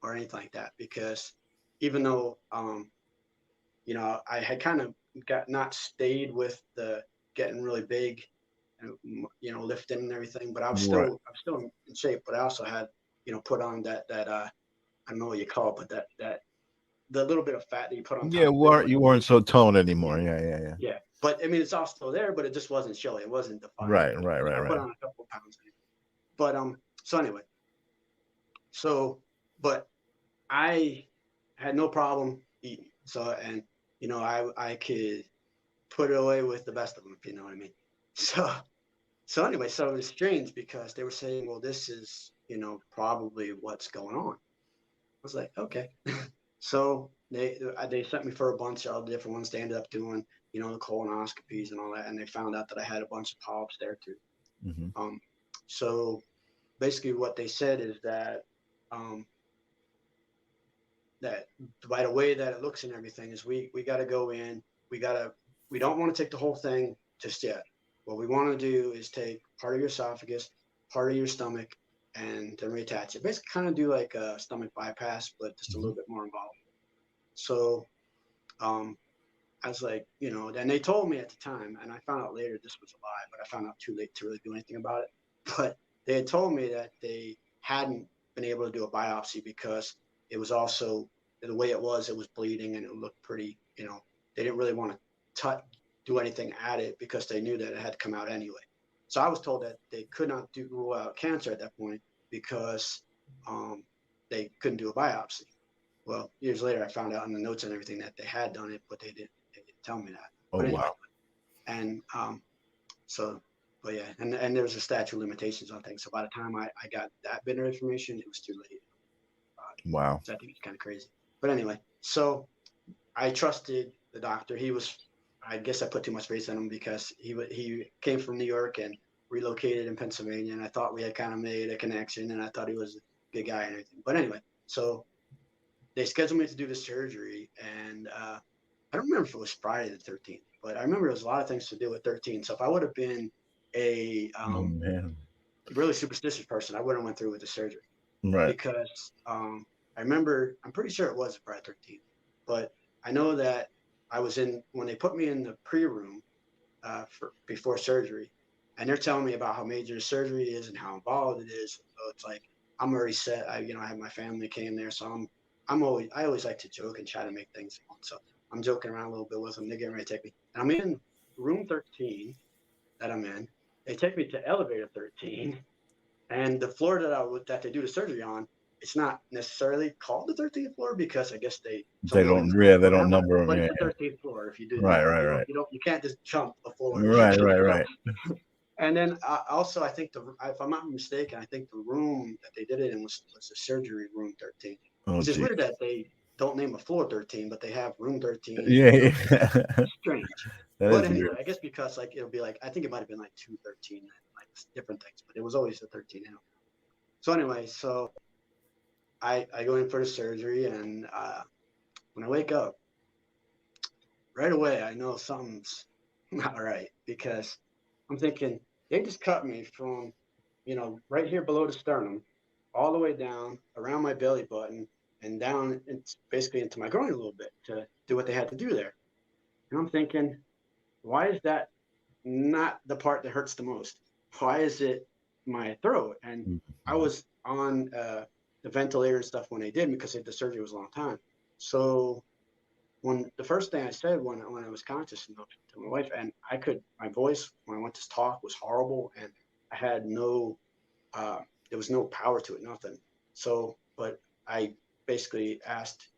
or anything like that because even though I had kind of got not stayed with the getting really big and lifting and everything, but Right. I'm still in shape. But I also had put on that I don't know what you call it, but that the little bit of fat that you put on Yeah, top of it. But you weren't so toned yeah, anymore. Yeah, yeah, yeah. yeah. But I mean, it's all still there, but it just wasn't showy. It wasn't defined or Right, anything. right, So right, I put right. on a couple of pounds. But so anyway, so but I had no problem eating. So and I could put it away with the best of them, if you know what I mean. So anyway, so it was strange because they were saying, well, this is probably what's going on. I was like, okay. So they sent me for a bunch of different ones. They ended up doing the colonoscopies and all that, and they found out that I had a bunch of polyps there too. Hmm. Um, so basically, what they said is that um, that by the way that it looks and everything is we got to go in. We don't want to take the whole thing just yet. What we want to do is take part of your esophagus, part of your stomach, and then reattach it. Basically, kind of do like a stomach bypass, but just a Hmm. little bit more involved. So um, I was like, and they told me at the time, and I found out later this was a lie, but I found out too late to really do anything about it. But they had told me that they hadn't been able to do a biopsy because it was also the way it was bleeding and it looked pretty, they didn't really want to do anything at it because they knew that it had to come out anyway. So I was told that they could not rule out cancer at that point because um, they couldn't do a biopsy. Well, years later, I found out in the notes and everything that they had done it, but they didn't tell me that. Oh, But anyway, wow. and so, but yeah, and there's a statute of limitations on things. So by the time I got that bit of information, it was too late. Wow. So I think it's kind of crazy. But anyway, so I trusted the doctor. I guess I put too much faith in him because he came from New York and relocated in Pennsylvania, and I thought we had kind of made a connection, and I thought he was a good guy and everything. But anyway, so they scheduled me to do the surgery, and I don't remember if it was Friday the 13th, but I remember there was a lot of things to do with 13. So if I would have been a Oh, man. really superstitious person, I wouldn't went through with the surgery Right. because I remember, I'm pretty sure it was Friday 13th, but I know that I was in, when they put me in the pre-room for before surgery, and they're telling me about how major the surgery is and how involved it is. So it's like I'm already set. I have my family came there, so I always like to joke and try to make things fun. So I'm joking around a little bit with them. They're getting ready to take me, and I'm in room 13 that I'm in. They take me to elevator 13, and the floor that they do the surgery on, it's not necessarily called the 13th floor because I guess some They buildings don't, yeah, they don't don't have that, number them. but it's Yeah. the 13th floor. If you do, Right, right, right. you can't just jump a floor. Right, right, right. And then also, I think if I'm not mistaken, I think the room that they did it in was the surgery room 13, Oh, which is geez. weird that they don't name a floor 13, but they have room 13 Yeah, and room. yeah. Strange. That But is anyway, weird. I guess because like it'll be like I think it might have been like 213, like different things, but it was always the 13. So anyway, so I go in for the surgery, and when I wake up, right away I know something's not right because I'm thinking they just cut me from, right here below the sternum, all the way down around my belly button and down basically into my groin a little bit to do what they had to do there. And I'm thinking, why is that not the part that hurts the most? Why is it my throat? And I Mhm. was on the ventilator and stuff when they did because the surgery was a long time. So when the first thing I said when I was conscious to my wife, and my voice when I went to talk was horrible, and I had no, there was no power to it, nothing. So, but I basically asked,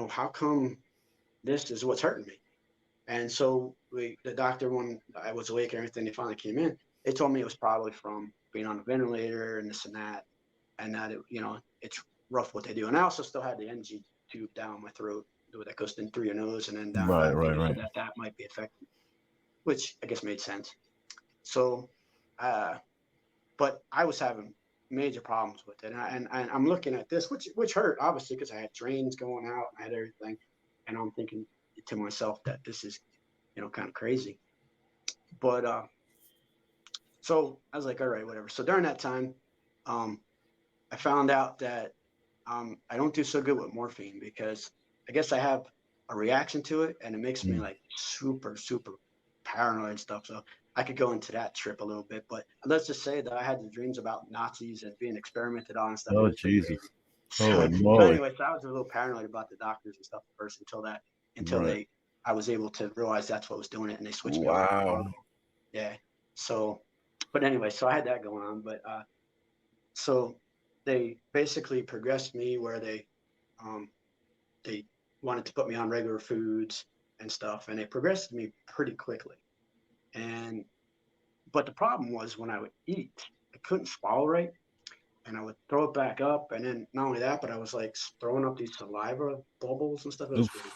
how come this is what's hurting me? And so the doctor, when I was awake and everything, they finally came in. They told me it was probably from being on a ventilator and this and that it's rough what they do. And I also still had the NG tube down my throat that goes in through your nose and then down. Right, And right, they said right. that might be affected, which I guess made sense. So, uh, but I was having major problems with it, and I'm looking at this, which hurt obviously because I had drains going out and I had everything, and I'm thinking to myself that this is kind of crazy. But so I was like, all right, whatever. So during that time, um, I found out that I don't do so good with morphine because I guess I have a reaction to it, and it makes me Mm. like super, super paranoid and stuff. So I could go into that trip a little bit, but let's just say that I had the dreams about Nazis and being experimented on and stuff. It Oh, was pretty Jesus. crazy. Holy So moly. anyway, so I was a little paranoid about the doctors and stuff at first until Right. I was able to realize that's what was doing it, and they switched me over to Wow. normal. Yeah. So, but anyway, so I had that going on, but so they basically progressed me where um, they wanted to put me on regular foods and stuff, and they progressed me pretty quickly. And but the problem was when I would eat, I couldn't swallow right, and I would throw it back up, and then not only that, but I was like throwing up these saliva bubbles and stuff. It was weird. Oof.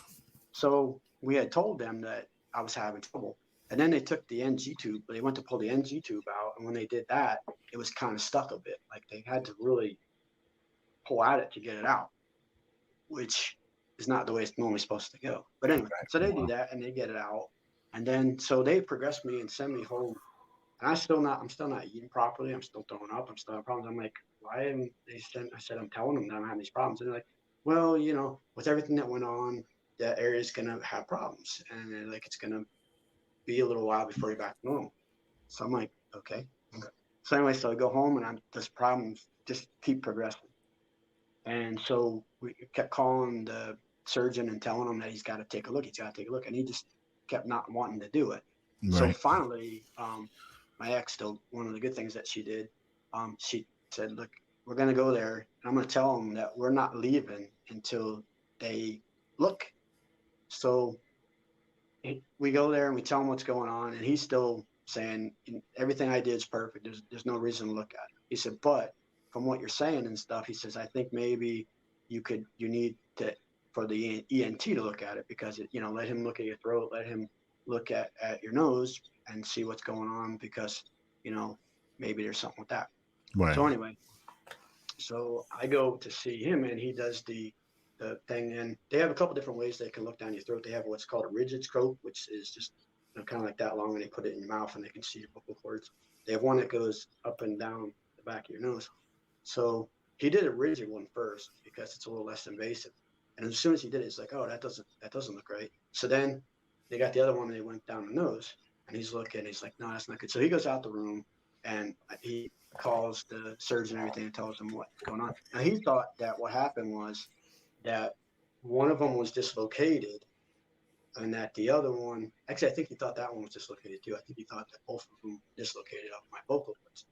So we had told them that I was having trouble. And then they took the NG tube, they went to pull the NG tube out. And when they did that, it was kind of stuck a bit. Like they had to really pull at it to get it out, which is not the way it's normally supposed to go. But anyway, so they do Wow. that and they get it out. And then so they progress me and send me home. And I'm still not eating properly. I'm still throwing up. I'm still having problems. I'm like, why am they sent? I said, I'm telling them that I'm having these problems. And they're like, well, with everything that went on, that area is going to have problems. And they're like, it's going to be a little while before you're back to normal. So I'm like, okay. So anyway, so I go home and this problems just keep progressing. And so we kept calling the surgeon and telling him that he's got to take a look. He's got to take a look. And he just kept not wanting to do it. So Right. finally, my ex, still one of the good things that she did, she said, look, we're going to go there. And I'm going to tell them that we're not leaving until they look. So we go there and we tell him what's going on. And he's still saying everything I did is perfect. There's no reason to look at it. He said, but from what you're saying and stuff, he says, I think maybe you need to, for the ENT to look at it because let him look at your throat, let him look at your nose and see what's going on because, maybe there's something with that. Right. So anyway, so I go to see him and he does the thing, and they have a couple different ways they can look down your throat. They have what's called a rigid scope, which is just kind of like that long, and they put it in your mouth and they can see your vocal cords. They have one that goes up and down back of your nose. So he did a rigid one first because it's a little less invasive. And as soon as he did it, it's like, oh, that doesn't look right. So then they got the other one and they went down the nose and he's looking, he's like, no, that's not good. So he goes out the room and he calls the surgeon and everything and tells him what's going on. Now he thought that what happened was that one of them was dislocated and that the other one, actually, I think he thought that one was dislocated too. I think he thought that both of them dislocated off my vocal cords.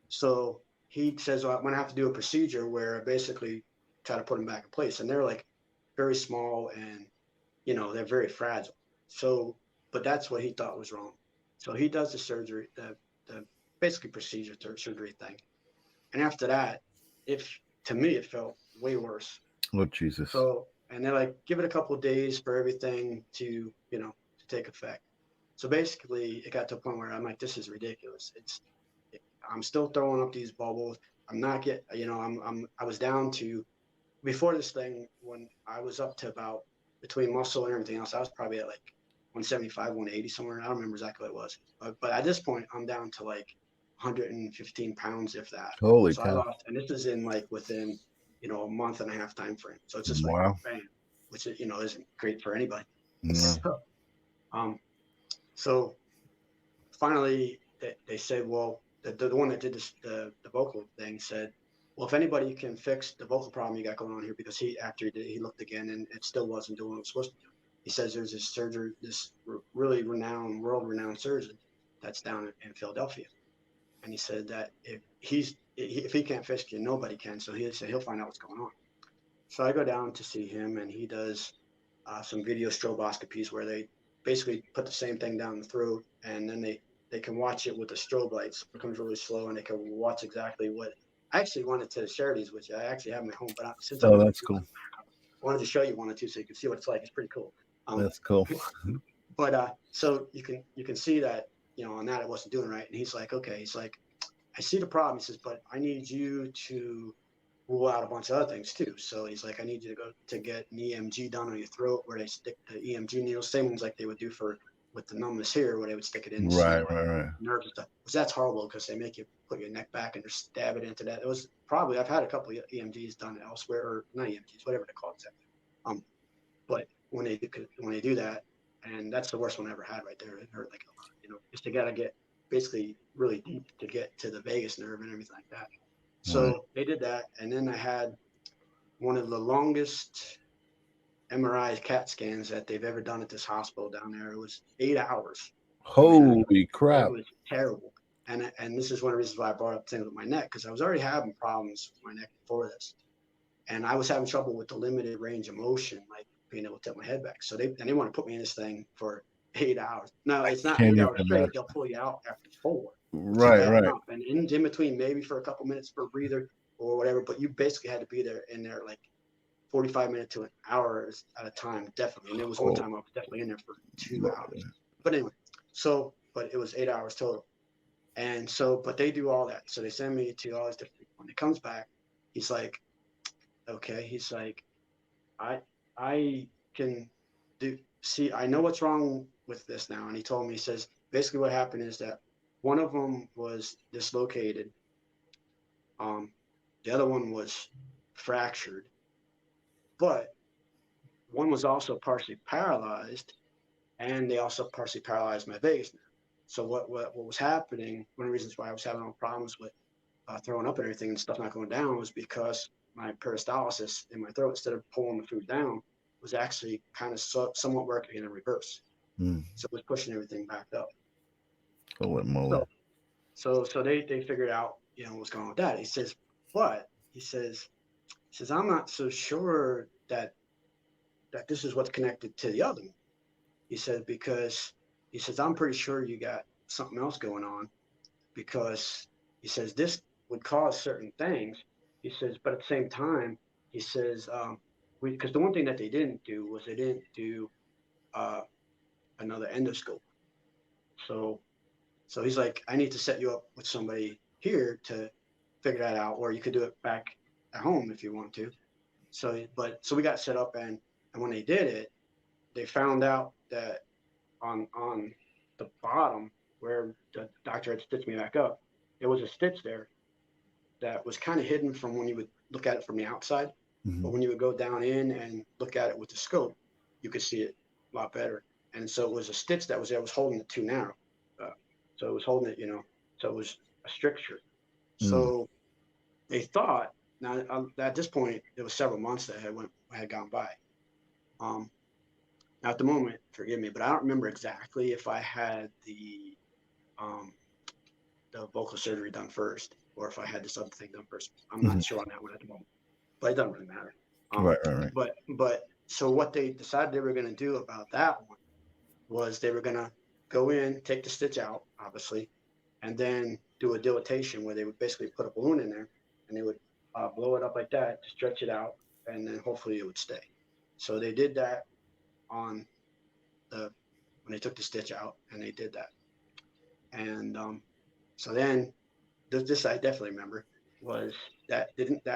So he says, well, I'm going to have to do a procedure where I basically try to put them back in place. And they're like very small and, they're very fragile. So, but that's what he thought was wrong. So he does the surgery, the basically procedure surgery thing. And after that, if to me, it felt way worse. Oh, Jesus. So, and they're like, give it a couple of days for everything to, to take effect. So basically, it got to a point where I'm like, this is ridiculous. I'm still throwing up these bubbles. I'm not getting, I was down to, before this thing, when I was up to about, between muscle and everything else, I was probably at like 175, 180 somewhere. I don't remember exactly what it was. But at this point, I'm down to like 115 pounds, if that. Holy So I cow. lost, and this is in like within, a month and a half time frame. So it's just like, Wow. bam, which, isn't great for anybody. No. Um, so finally, they said, well, the one that did this, the vocal thing said, well, if anybody can fix the vocal problem you got going on here, because after he did, he looked again and it still wasn't doing what it was supposed to do. He says there's this surgery, this really renowned, world renowned surgeon that's down in Philadelphia. And he said that if he can't fix you, nobody can. So he said he'll find out what's going on. So I go down to see him and he does some video stroboscopies where they basically put the same thing down the throat and then they can watch it with the strobe lights. It becomes really slow and they can watch exactly what. I actually wanted to share these, which I actually have in my home, but since I'm Oh, with that's you, cool. I wanted to show you one or two so you can see what it's like. It's pretty cool. That's cool. But so you can see that on that it wasn't doing right, and he's like, okay, he's like, I see the problem. He says, but I need you to rule out a bunch of other things too. So he's like, I need you to go to get an EMG done on your throat where they stick the EMG needles, same ones like they would do with the numbness here, where they would stick it in Right. nerves and stuff. Which that's horrible because they make you put your neck back and just stab it into that. It was probably, I've had a couple of EMGs done elsewhere, or not EMGs, whatever they call it. But when they do that, and that's the worst one I ever had right there. It hurt like a lot, just to gotta get basically really deep to get to the vagus nerve and everything like that. Right. So they did that, and then I had one of the longest MRI CAT scans that they've ever done at this hospital down there. It was 8 hours. Holy crap. It was terrible. And this is one of the reasons why I brought up things with my neck, because I was already having problems with my neck before this. And I was having trouble with the limited range of motion, like being able to tip my head back. So they want to put me in this thing for 8 hours. No, it's not Can't 8 even hours straight. imagine. They'll pull you out after 4, which is Right. bad enough. And in between, maybe for a couple minutes for a breather or whatever, but you basically had to be in there like 45 minutes to an hour at a time, definitely. And there was one time I was definitely in there for 2 hours. But anyway, but it was 8 hours total. And so, but they do all that. So they send me to all these different people. When it comes back, he's like, okay, he's like, I can see, I know what's wrong with this now. And he told me, he says, basically what happened is that one of them was dislocated. The other one was fractured, but one was also partially paralyzed, and they also partially paralyzed my vagus nerve. So what was happening, one of the reasons why I was having all problems with throwing up and everything and stuff not going down, was because my peristalsis in my throat, instead of pulling the food down, was actually kind of somewhat working in reverse. So it was pushing everything back up. Holy moly. So they figured out, what's going on with that. He says, but he says, I'm not so sure that this is what's connected to the other one. He said, because he says, I'm pretty sure you got something else going on, because he says this would cause certain things. He says, but at the same time, he says, because the one thing that they didn't do was they didn't do another endoscope. So he's like, I need to set you up with somebody here to figure that out, or you could do it back at home if you want to. So we got set up, and when they did it, they found out that on the bottom where the doctor had stitched me back up, there was a stitch there, that was kind of hidden from when you would look at it from the outside. But Mhm. when you would go down in and look at it with the scope, you could see it a lot better. And so it was a stitch that was there, was holding it too narrow. Uh, so it was holding it, so it was a stricture. Mm. So they thought, now at this point, it was several months that had gone by. Um, Now at the moment, forgive me, but I don't remember exactly if I had um, the vocal surgery done first or if I had this other thing done first. I'm Mhm. not sure on that one at the moment, but it doesn't really matter. Right, right, right. But so what they decided they were going to do about that one was they were going to go in, take the stitch out, obviously, and then do a dilatation where they would basically put a balloon in there and they would blow it up like that to stretch it out, and then hopefully it would stay. So they did that on the when they took the stitch out, and they did that. And so then this I definitely remember was that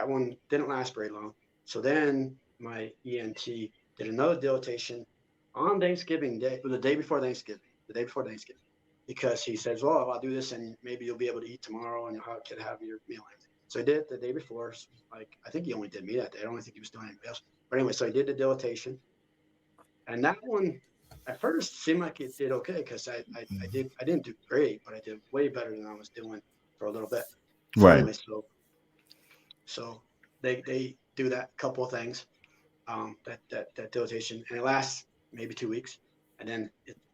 one didn't last very long. So then my ENT did another dilatation on Thanksgiving Day, the day before Thanksgiving, because he says, "Well, I'll do this, and maybe you'll be able to eat tomorrow, and you'll have your meal." So he did it the day before. Like I think he only did me that day. I don't think he was doing anything else. But anyway, so he did the dilatation, and that one at first seemed like it did okay because I didn't do great, but I did way better than I was doing for a little bit. So Right. anyway, so they do that couple of things, that dilatation, and it lasts maybe 2 weeks, and then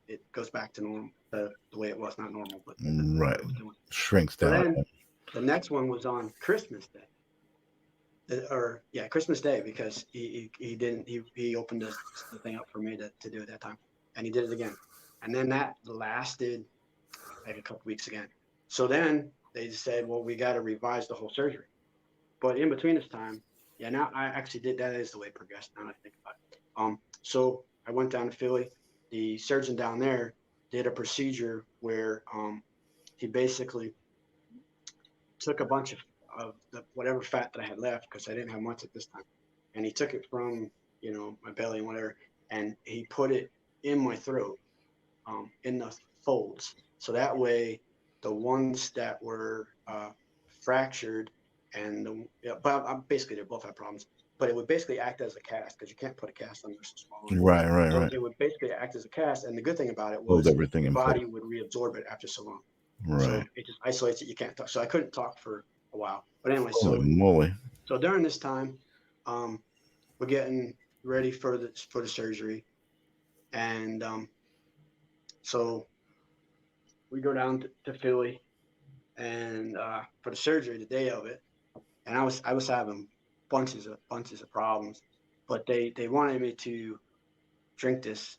it goes back to normal, the way it was, not normal, but Right. what it was doing. Shrinks So down. then the next one was on Christmas Day, or yeah, Christmas Day, because he didn't he opened the thing up for me to do at that time, and he did it again, and then that lasted like a couple weeks again. So then they said, well, we got to revise the whole surgery. But in between this time, yeah, now I actually did. That is the way it progressed. Now that I think about it. So I went down to Philly. The surgeon down there did a procedure where he basically took a bunch of the whatever fat that I had left, because I didn't have much at this time, and he took it from my belly and whatever, and he put it in my throat, in the folds, so that way the ones that were fractured and but basically they both had problems, but it would basically act as a cast because you can't put a cast on there so small. Right, right, So right. it would basically act as a cast, and the good thing about it Hold was everything your in place. body would reabsorb it after so long. Right. So it just isolates it. You can't talk. So I couldn't talk for a while. But anyway, Holy so moly. so during this time, um, we're getting ready for the surgery, and so we go down to Philly, and for the surgery, the day of it, and I was having bunches of problems, but they wanted me to drink this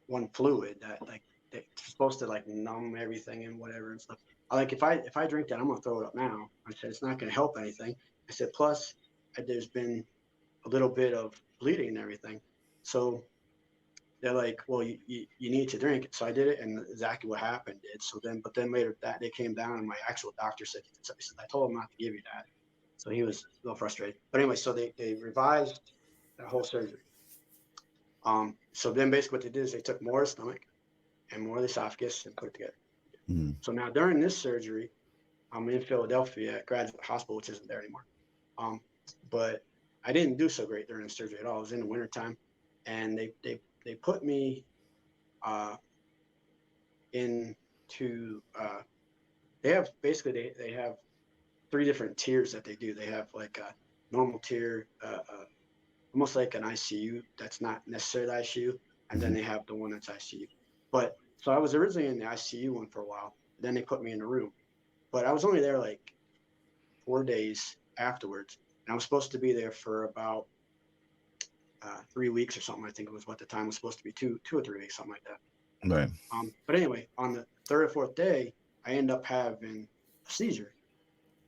one fluid that like it's supposed to like numb everything and whatever and stuff. I like if I drink that, I'm gonna throw it up now. I said it's not gonna help anything. I said plus there's been a little bit of bleeding and everything, so they're like, well, you need to drink it. So I did it, and exactly what happened did. But then later that they came down, and my actual doctor said, I told him not to give you that. So he was a little frustrated. But anyway, so they revised that whole surgery. So then basically what they did is they took more of the stomach and more of the esophagus and put it together. Mm. So now during this surgery, I'm in Philadelphia at Graduate Hospital, which isn't there anymore. Um, but I didn't do so great during the surgery at all. It was in the wintertime, and they put me uh, into they have basically they have three different tiers that they do. They have like a normal tier, almost like an ICU that's not necessarily the ICU, and then Mhm. they have the one that's ICU. But so I was originally in the ICU one for a while. Then they put me in the room, but I was only there like 4 days afterwards, and I was supposed to be there for about 3 weeks or something. I think it was what the time was supposed to be, 2 or 3 weeks, something like that. Right. But anyway, on the third or fourth day, I end up having a seizure,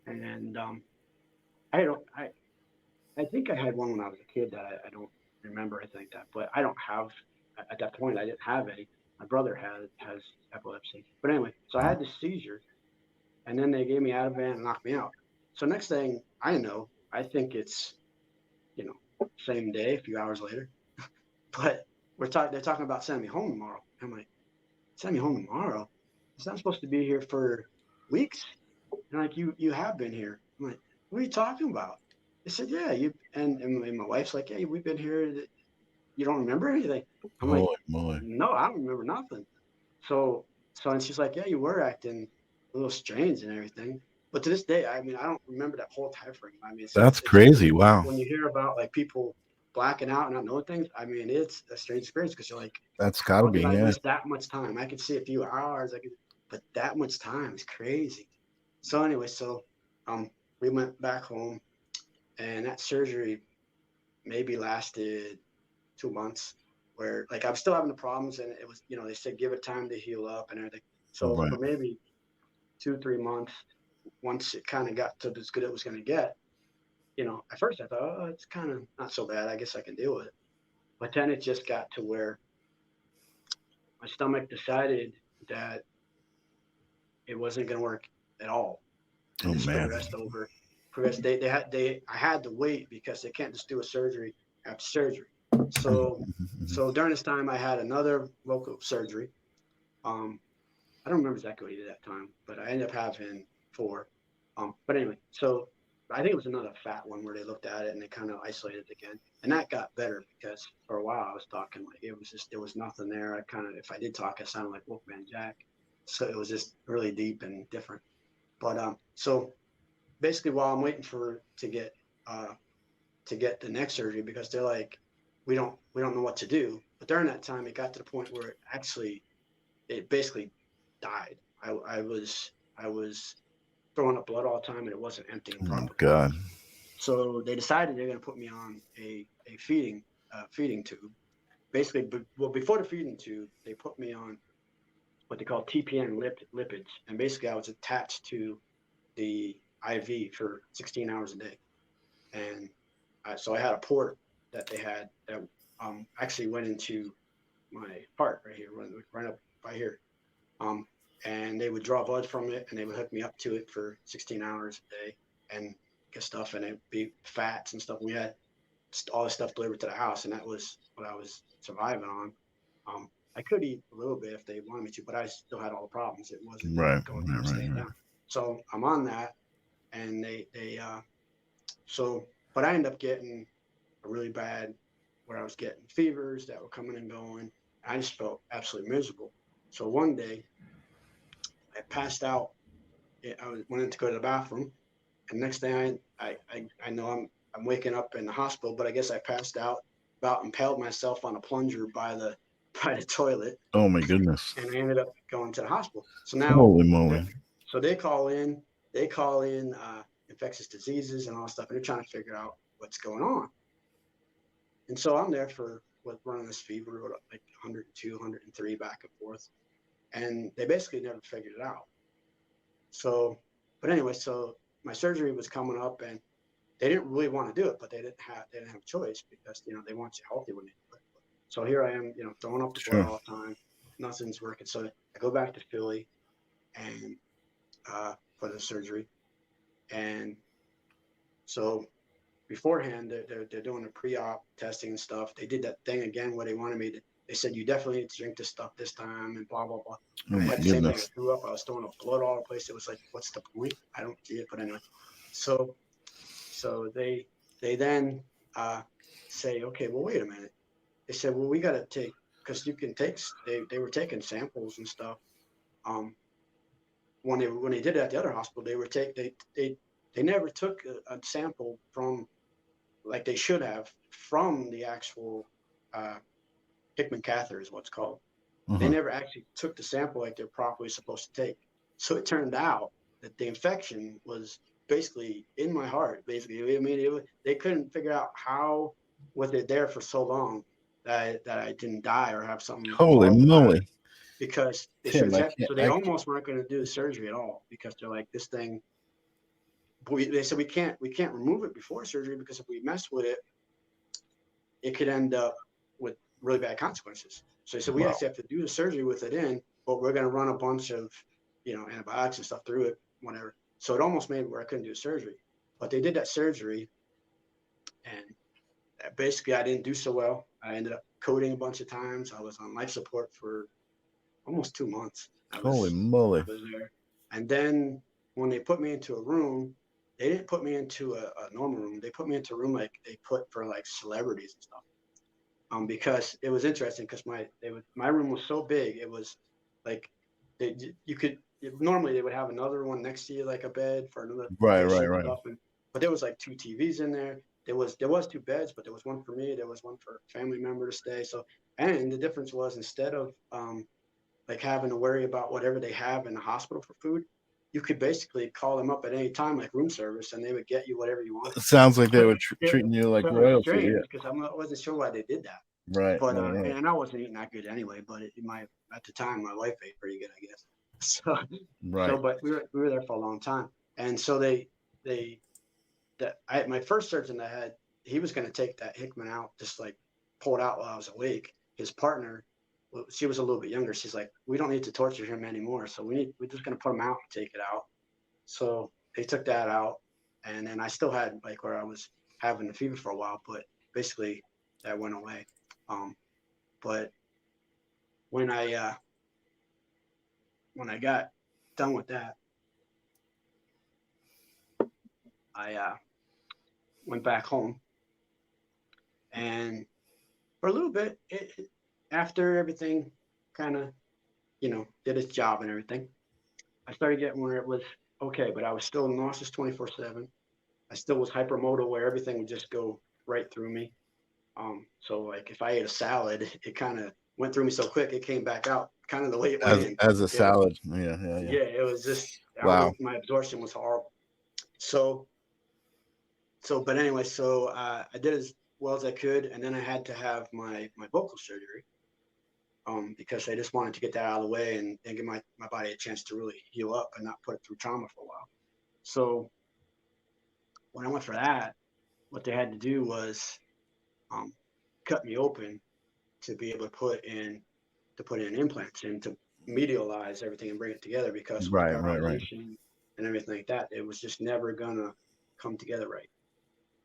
and I don't I think I had one when I was a kid that I don't remember. I think that, but I don't have at that point. I didn't have any. My brother has epilepsy, but anyway, so I Mm. had this seizure, and then they gave me Ativan and knocked me out. So next thing I know, I think it's same day, a few hours later, but they're talking about sending me home tomorrow. I'm like, send me home tomorrow? It's not supposed to be here for weeks. And like, you have been here. I'm like, what are you talking about? They said, yeah, and my wife's like, hey, we've been here. You don't remember anything? I'm like, Holy moly. no, I don't remember nothing. So, and she's like, yeah, you were acting a little strange and everything. But to this day, I mean, I don't remember that whole time frame. I mean, so That's it's just crazy. Wow. when you hear about like people blacking out and not knowing things, I mean, it's a strange experience because you're like, That's gotta how be, did I yeah. miss that much time? I could see a few hours, but that much time is crazy. So anyway, we went back home, and that surgery maybe lasted 2 months, where like I'm still having the problems, and it was, they said give it time to heal up and everything. So Right. for maybe 2 3 months, once it kind of got to as good as it was going to get, at first I thought, oh, it's kind of not so bad. I guess I can deal with it. But then it just got to where my stomach decided that it wasn't going to work at all, and Oh this man. progressed. I had to wait because they can't just do a surgery after surgery. So Mhm. so during this time, I had another local surgery. Um, I don't remember exactly what he did that time, but I ended up having four. But anyway, so I think it was another fat one where they looked at it and they kind of isolated it again, and that got better because for a while I was talking like it was just there was nothing there. I kind of if I did talk, I sounded like Wolfman Jack, so it was just really deep and different. But so basically, while I'm waiting uh, to get the neck surgery because they're like, we don't know what to do. But during that time, it got to the point where it basically died. I was throwing up blood all the time and it wasn't emptying Oh properly. God. So they decided they're going to put me on a feeding tube. Basically, well, before the feeding tube, they put me on what they call TPN lipids, and basically I was attached to the IV for 16 hours a day. And so I had a port that they had that actually went into my heart right here, right up by here. Um, and they would draw blood from it, and they would hook me up to it for 16 hours a day, and get stuff, and it'd be fats and stuff. We had all this stuff delivered to the house, and that was what I was surviving on. I could eat a little bit if they wanted me to, but I still had all the problems. It wasn't Right. staying Right. down. So I'm on that, and so, but I ended up getting a really bad where I was getting fevers that were coming and going. I just felt absolutely miserable. So one day I passed out. Went in to go to the bathroom, and next thing I know I'm waking up in the hospital, but I guess I passed out, about impaled myself on a plunger by the by the toilet, Oh my goodness. and I ended up going to the hospital. So now, Holy moly. so they call in infectious diseases and all that stuff, and they're trying to figure out what's going on. And so I'm there for running this fever, like 102, 103 back and forth. And they basically never figured it out. So, but anyway, so my surgery was coming up and they didn't really want to do it, but they didn't have a choice because, they want you healthy when they do it. So here I am, throwing up the blood Sure. all the time. Nothing's working. So I go back to Philly and for the surgery. And so beforehand, they're doing the pre-op testing and stuff. They did that thing again where they wanted me to. They said you definitely need to drink this stuff this time and blah blah blah. Oh And I my had the same thing. I goodness. threw up. I was throwing up blood all over the place. It was like, what's the point? I don't see it. But anyway, so they then say, okay, well wait a minute. They said, well we got to take because you can take. They were taking samples and stuff. Um, when they did it at the other hospital, they never took a sample from like they should have from the actual uh, Hickman catheter is what's called. They Uh-huh. never actually took the sample like they're properly supposed to take. So it turned out that the infection was basically in my heart. Basically, I mean, they couldn't figure out how was it there for so long that I didn't die or have something Holy horrible happen moly. because Tim, I can't so they almost weren't going to do the surgery at all because they're like this thing. They said we can't remove it before surgery because if we mess with it, it could end up with really bad consequences. So he said, we wow. actually have to do the surgery with it in, but we're going to run a bunch of, antibiotics and stuff through it, whatever. So it almost made it where I couldn't do surgery. But they did that surgery, and basically I didn't do so well. I ended up coding a bunch of times. I was on life support for almost 2 months. I Holy was moly. there. And then when they put me into a room, they didn't put me into a normal room. They put me into a room like they put for like celebrities and stuff. Because it was interesting because my room was so big. It was like you could normally they would have another one next to you, like a bed for another Right, right, patient and right. stuff. But there was like two TVs in there. There was two beds, but there was one for me. There was one for a family member to stay. So, and the difference was, instead of like having to worry about whatever they have in the hospital for food, you could basically call them up at any time, like room service, and they would get you whatever you wanted. It sounds like they But were treating you like it was royalty. Yeah. strange because I wasn't sure why they did that. Right, But right, right. and I wasn't eating that good anyway. But at the time, my wife ate pretty good, I guess. So Right. but we were there for a long time, and so they that my first surgeon I had, he was going to take that Hickman out, just like pull it out while I was awake. His partner, she was a little bit younger. She's like, we don't need to torture him anymore, so we're just going to put him out and take it out. So they took that out, and then I still had like where I was having the fever for a while, but basically that went away. But when I got done with that, I went back home, and for a little bit, after everything kind of did its job and everything, I started getting where it was okay, but I was still nauseous 24/7. I still was hypermobile, where everything would just go right through me. So like if I ate a salad, it kind of went through me so quick, it came back out kind of the way it went in. As a It, salad. Yeah, yeah, yeah. yeah, it was just Wow. my absorption was horrible. So but anyway, so I did as well as I could, and then I had to have my vocal surgery, because I just wanted to get that out of the way and give my body a chance to really heal up and not put it through trauma for a while. So when I went for that, what they had to do was um, cut me open to be able to put in implants and to medialize everything and bring it together, because with the Right, right, right. validation and everything like that, it was just never gonna come together right.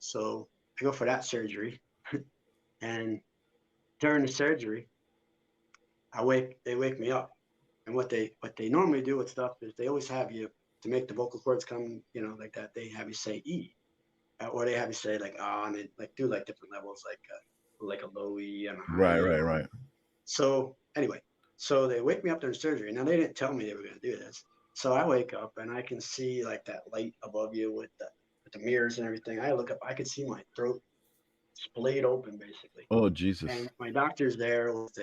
So I go for that surgery, and during the surgery, they wake me up, and what they normally do with stuff is they always have you, to make the vocal cords come, like that. They have you say E, or they have you say like ah, and they like do like different levels, like a low E and a high Right, E. right, right. So anyway, so they wake me up during surgery. Now they didn't tell me they were going to do this. So I wake up and I can see like that light above you with the mirrors and everything. I look up, I could see my throat splayed open basically, Oh, Jesus. and my doctor's there with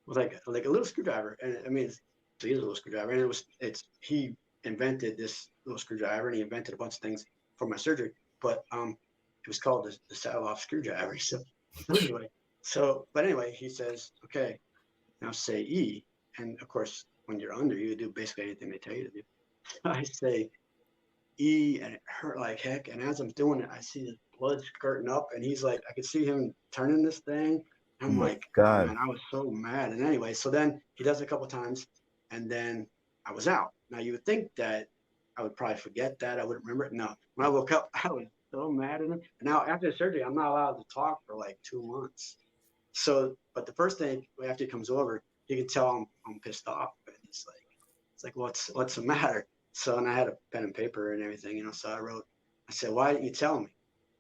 like a little screwdriver, and I mean it's a little screwdriver, and he invented this little screwdriver, and he invented a bunch of things for my surgery, but it was called the saddle-off screwdriver. But anyway, he says, okay, now say E. And of course, when you're under, you do basically anything they tell you to do. I say E, and it hurt like heck. And as I'm doing it, I see the blood skirting up, and he's like, I could see him turning this thing. Oh I'm my like, oh God. man, I was so mad. And anyway, so then he does it a couple of times, and then I was out. Now you would think that I would probably forget that. I wouldn't remember it. No, when I woke up, I was so mad at him. And now after the surgery, I'm not allowed to talk for like 2 months. So, but the first thing after he comes over, you can tell I'm pissed off, and it's like, what's the matter? So, and I had a pen and paper and everything, so I said, why didn't you tell me?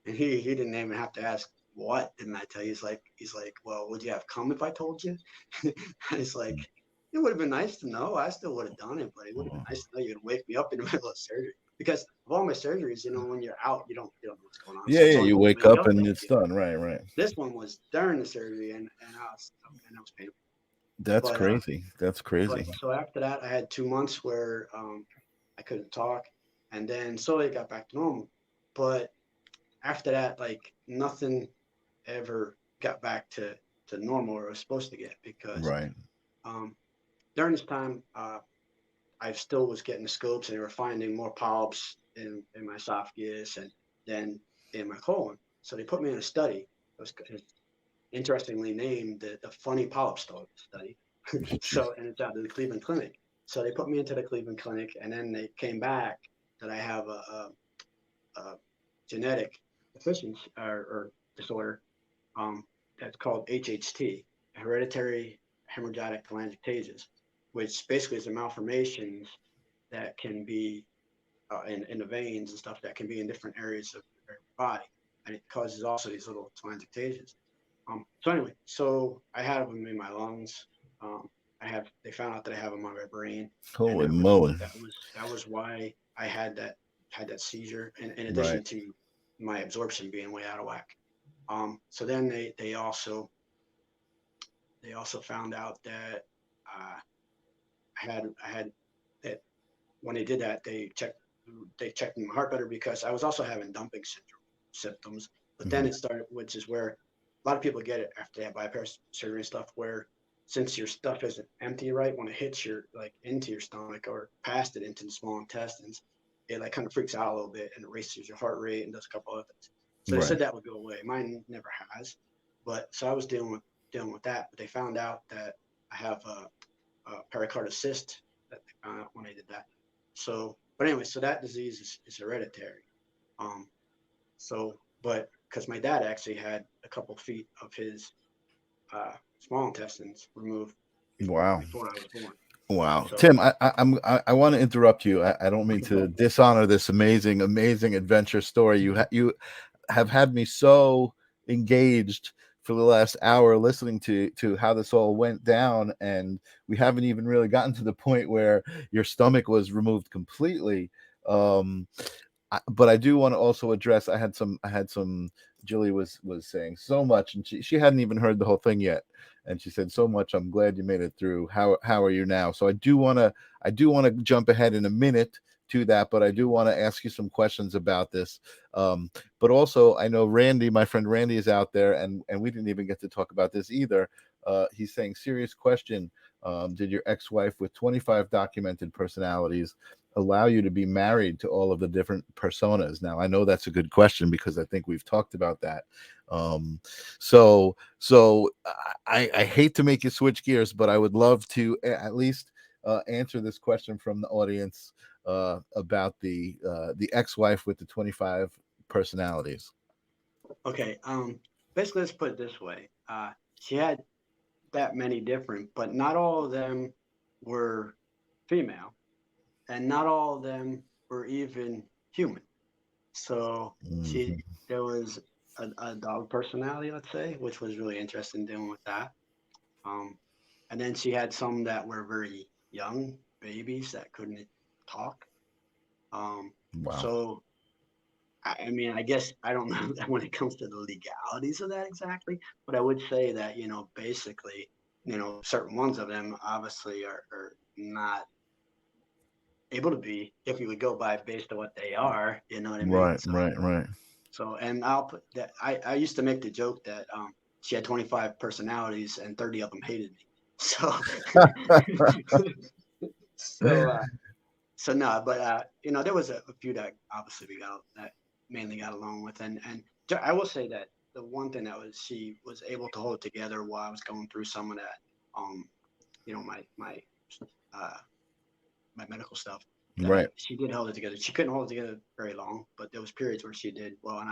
And he didn't even have to ask, what didn't I tell you? He's like, well, would you have come if I told you? It's like, it would have been nice to know. I still would have done it, but it would have been nice to know. You'd wake me up in the middle of surgery, because of all my surgeries, when you're out, you don't know what's going on. Yeah, So it's yeah. only You when wake somebody up else and tells it's you. done. Right, right. This one was during the surgery, and that was painful. That's But crazy. That's crazy. so after that, I had 2 months where I couldn't talk, and then slowly it got back to normal. But after that, like nothing ever got back to normal, or it was supposed to get, because Right. um, during this time, I still was getting the scopes, and they were finding more polyps in my esophagus and then in my colon. So they put me in a study. It was interestingly named the funny polyp study. Jeez. And it's out of the Cleveland Clinic. So they put me into the Cleveland Clinic, and then they came back that I have a genetic deficiency or disorder, that's called HHT, hereditary hemorrhagic telangiectasias, which basically is a malformations that can be in the veins and stuff that can be in different areas of your body, and it causes also these little telangiectasias. So anyway, so I had them in my lungs. They found out that I have them on my brain, and Holy moly! that was why I had that seizure, in Right. addition to my absorption being way out of whack. So then they also found out that I had that when they did that they checked my heart better because I was also having dumping syndrome symptoms. But then Mhm. it started, which is where a lot of people get it after they have bypass surgery and stuff, where since your stuff isn't empty right, when it hits your like into your stomach or past it into the small intestines, it like kind of freaks out a little bit and it raises your heart rate and does a couple other things. So they Right. said that would go away. Mine never has, but so I was dealing with that. But they found out that I have a pericardial cyst that they found out when they did that. So, but anyway, so that disease is hereditary. Um, but because my dad actually had a couple feet of his small intestines removed Wow. before I was born. Wow, So Tim, I want to interrupt you. I don't mean okay, go to ahead. dishonor this amazing adventure story. You have had me so engaged for the last hour listening to how this all went down, and we haven't even really gotten to the point where your stomach was removed completely. Um, but I do want to also address. I had some. Jilly was saying so much, and she hadn't even heard the whole thing yet, and she said so much. I'm glad you made it through. How are you now? So I do want to jump ahead in a minute to that, but I do want to ask you some questions about this. But also, I know Randy, my friend Randy, is out there, and we didn't even get to talk about this either. He's saying, serious question. Did your ex-wife with 25 documented personalities allow you to be married to all of the different personas? Now, I know that's a good question because I think we've talked about that. Um, so I hate to make you switch gears, but I would love to at least answer this question from the audience about the ex-wife with the 25 personalities. Okay, basically, let's put it this way: she had that many different, but not all of them were female, and not all of them were even human. So she Mhm. there was a dog personality, let's say, which was really interesting dealing with that. Um, and then she had some that were very young babies that couldn't talk. Um, Wow. so I mean, I guess I don't know when it comes to the legalities of that exactly, but I would say that basically, certain ones of them obviously are not able to be if you would go by based on what they are. You know what I mean? Right, right, right. So, and I'll put that. I used to make the joke that she had 25 personalities and 30 of them hated me. So, so, so no, but there was a few that obviously we got that mainly got along with, and I will say that the one thing that was she was able to hold together while I was going through some of that, um, my uh my medical stuff, Right, that she did hold it together. She couldn't hold it together very long, but there was periods where she did well, and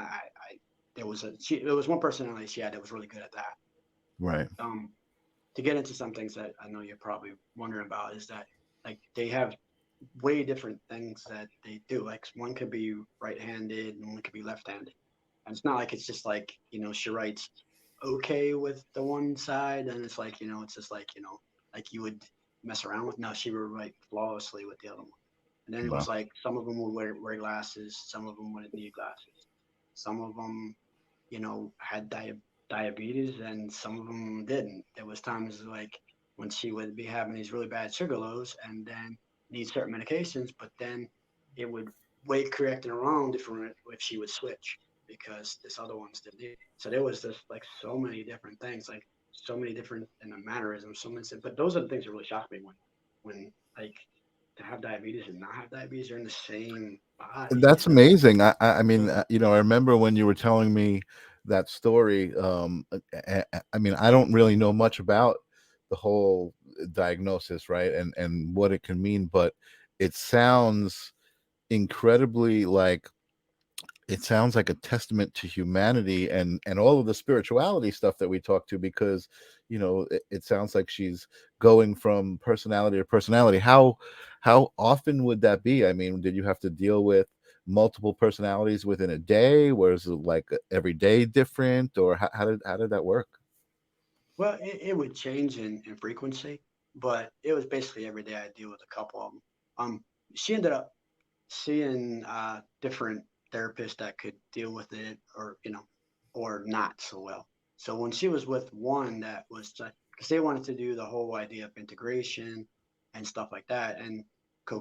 there was one personality she had that was really good at that. right. Um, to get into some things that I know you're probably wondering about is that like they have way different things that they do. Like one could be right-handed and one could be left-handed, and it's not like it's just like she writes okay with the one side, and it's like it's just like like you would mess around with. No, she would write flawlessly with the other one. And then it was Wow. like some of them would wear glasses, some of them wouldn't need glasses, some of them had diabetes, and some of them didn't. There was times like when she would be having these really bad sugar lows and then need certain medications, but then it would wait correcting her own different if she would switch because this other one's didn't need. So there was just like so many different things, like so many different in the mannerisms, so many. But those are the things that really shocked me when like to have diabetes and not have diabetes are in the same body. That's amazing. I mean, I remember when you were telling me that story. I mean, I don't really know much about the whole diagnosis, right, and what it can mean, but it sounds incredibly like it sounds like a testament to humanity and all of the spirituality stuff that we talk to, because it sounds like she's going from personality to personality. How often would that be? I mean, did you have to deal with multiple personalities within a day? Was it like every day different, or how did that work? Well, it would change in frequency, but it was basically every day I deal with a couple of them. She ended up seeing different therapists that could deal with it, or or not so well. So when she was with one that was, because they wanted to do the whole idea of integration and stuff like that, and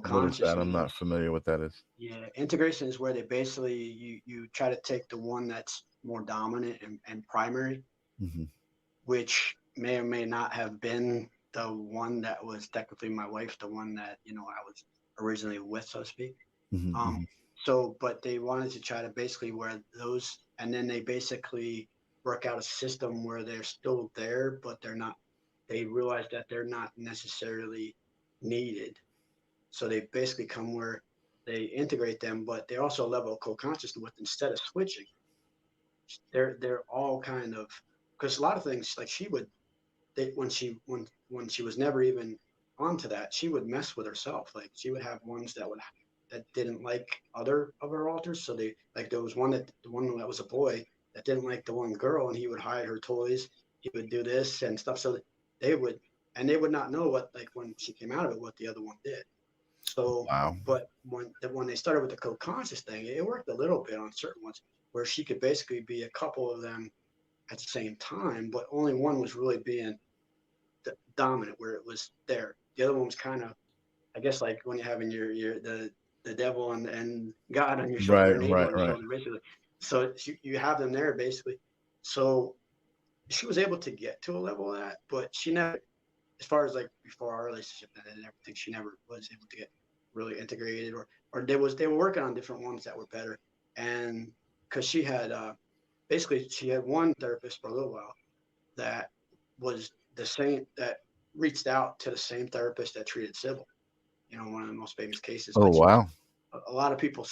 What is that? I'm co-consciousness. not familiar what that is. Yeah, integration is where they basically you try to take the one that's more dominant and primary, Hmm. which may or may not have been the one that was technically my wife, the one that I was originally with, so to speak. Hmm. Um, Hmm. but they wanted to try to basically where those, and then they basically work out a system where they're still there, but they're not. They realize that they're not necessarily needed. So they basically come where they integrate them, but they're also a level of co-consciousness with, instead of switching, they're all kind of, because a lot of things like she would, when she was never even onto that, she would mess with herself. Like she would have ones that didn't like other of her alters. So they, like, there was the one that was a boy that didn't like the one girl, and he would hide her toys. He would do this and stuff. So they would, and they would not know what, like when she came out of it, what the other one did. So, Wow. but when they started with the co-conscious thing, it worked a little bit on certain ones where she could basically be a couple of them at the same time, but only one was really being dominant, where it was there. The other one was kind of, I guess, like when you're having your the devil and God on your shoulder, Right, an angel right, on your right. shoulder, basically. So you have them there basically. So she was able to get to a level of that, but she never, as far as like before our relationship and everything, she never was able to get really integrated, or they were working on different ones that were better, and because she had basically she had one therapist for a little while that was the same, that reached out to the same therapist that treated Sybil. One of the most famous cases. Oh, But wow. a lot of people,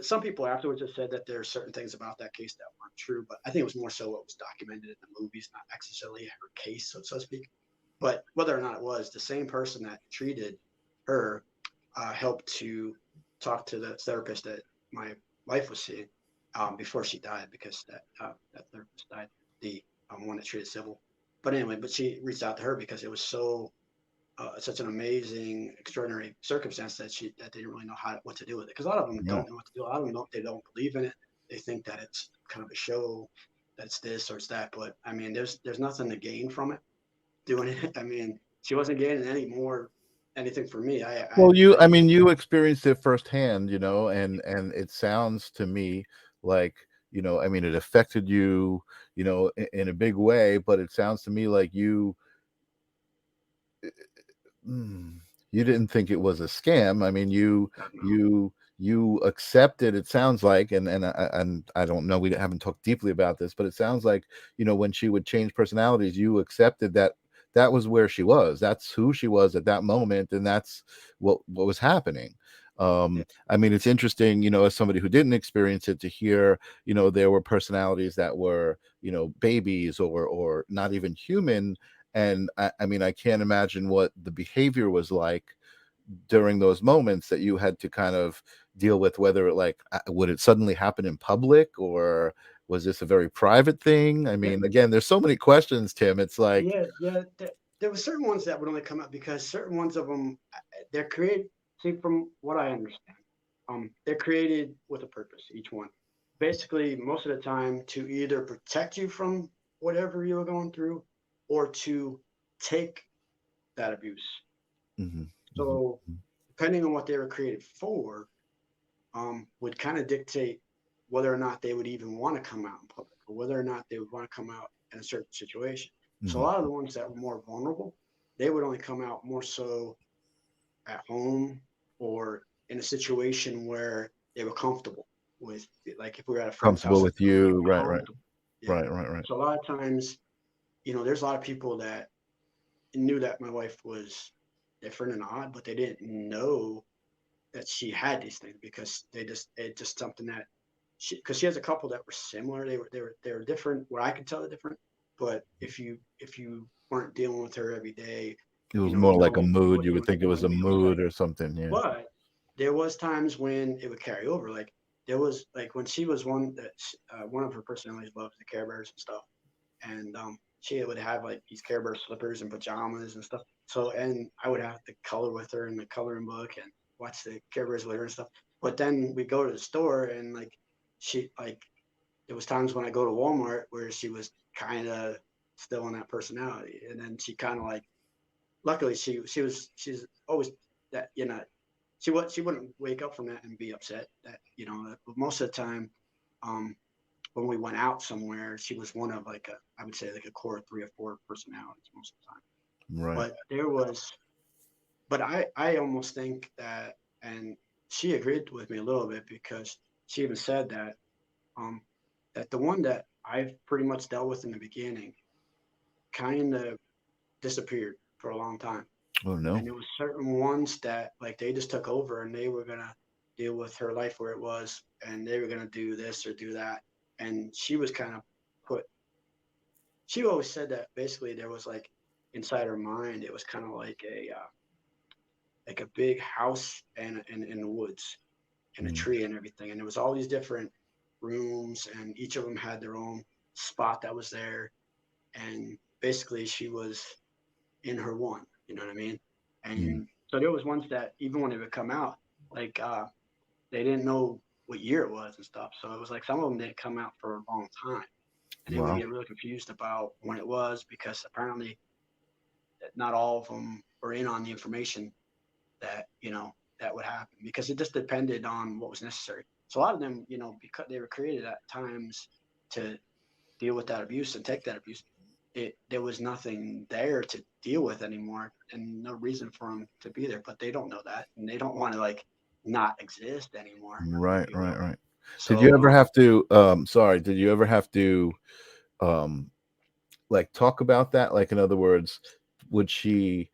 some people afterwards have said that there are certain things about that case that weren't true. But I think it was more so what was documented in the movies, not necessarily her case, so to speak. But whether or not it was the same person that treated her, helped to talk to the therapist that my wife was seeing before she died, because that therapist died, the one that treated Sybil. But anyway, but she reached out to her because it was such an amazing, extraordinary circumstance that they didn't really know what to do with it. Because a lot of them Yeah. don't know what to do. A lot of them don't believe in it. They think that it's kind of a show, that's this or it's that. But I mean, there's nothing to gain from it doing it. I mean, she wasn't gaining anything for me. Well, I I didn't. mean, you experienced it firsthand, and it sounds to me like, I mean, it affected you, in a big way, but it sounds to me like mm, you didn't think it was a scam. I mean, God, no. you accepted, it sounds like, and I don't know, we haven't talked deeply about this, but it sounds like, when she would change personalities, you accepted that that was where she was. That's who she was at that moment, and that's what was happening. Yeah, I mean, it's interesting, as somebody who didn't experience it, to hear, there were personalities that were, babies or not even human, and I mean, I can't imagine what the behavior was like during those moments that you had to kind of deal with, whether like would it suddenly happen in public, or was this a very private thing? I yeah, mean, again, there's so many questions, Tim. It's like, yeah. There were certain ones that would only come up because certain ones of them, they're created. See, from what I understand, they're created with a purpose. Each one, basically, most of the time, to either protect you from whatever you're going through, or to take that abuse. mhm, mhm, So, depending on what they were created for, would kind of dictate whether or not they would even want to come out in public, or whether or not they would want to come out in a certain situation. So a mhm, lot of the ones that were more vulnerable, they would only come out more so at home, or in a situation where they were comfortable with, like if we were at a friend's comfortable house, with they would you, be right, right, comfortable. Yeah. right, right, right. So a lot of times, there's a lot of people that knew that my wife was different and odd, but they didn't know that she had these things, because it's just something that because she has a couple that were similar. They were different, where I could tell they're different. But if you weren't dealing with her every day, It was more like a no, mood. You wouldn't would think it was a wouldn't be upset. mood or something. Yeah. But there was times when it would carry over. Like there was like when she was one of her personalities loves the Care Bears and stuff, and she would have like these Care Bear slippers and pajamas and stuff. So and I would have to color with her in the coloring book and watch the Care Bears with her and stuff. But then we go to the store and like she like there was times when I go to Walmart where she was kind of still in that personality, and then she kind of like luckily she's always that she wouldn't wake up from that and be upset that most of the time um when we went out somewhere she was one of like a I would say like a core 3 or 4 personalities most of the time. Right. But there was but I almost think that, and she agreed with me a little bit because she even said um that the one that I've pretty much dealt with in the beginning kind of disappeared for a long time. Oh no. And there was certain ones that like they just took over and they were gonna deal with her life where it was, and they were gonna do this or do that. And she was kind of put. She always said that basically there was like inside her mind, it was kind of like a big house and in the woods and a Mm. tree and everything, and there was all these different rooms, and each of them had their own spot that was there, and basically she was in her one. You know what I mean? Mm. And so there was ones that even when they would come out, like they didn't know what year it was and stuff. So it was like some of them didn't come out for a long time, and they would Wow. get really confused about when it was because apparently not all of them were in on the information that that would happen because it just depended on what was necessary. So a lot of them, because they were created at times to deal with that abuse and take that abuse, there was nothing there to deal with anymore and no reason for them to be there. But they don't know that and they don't want to like not exist anymore, if Right. you Right. will. Right. Did you So ever have to? Sorry. Did you ever have to? Um, like talk about that? Like, in other words, would she,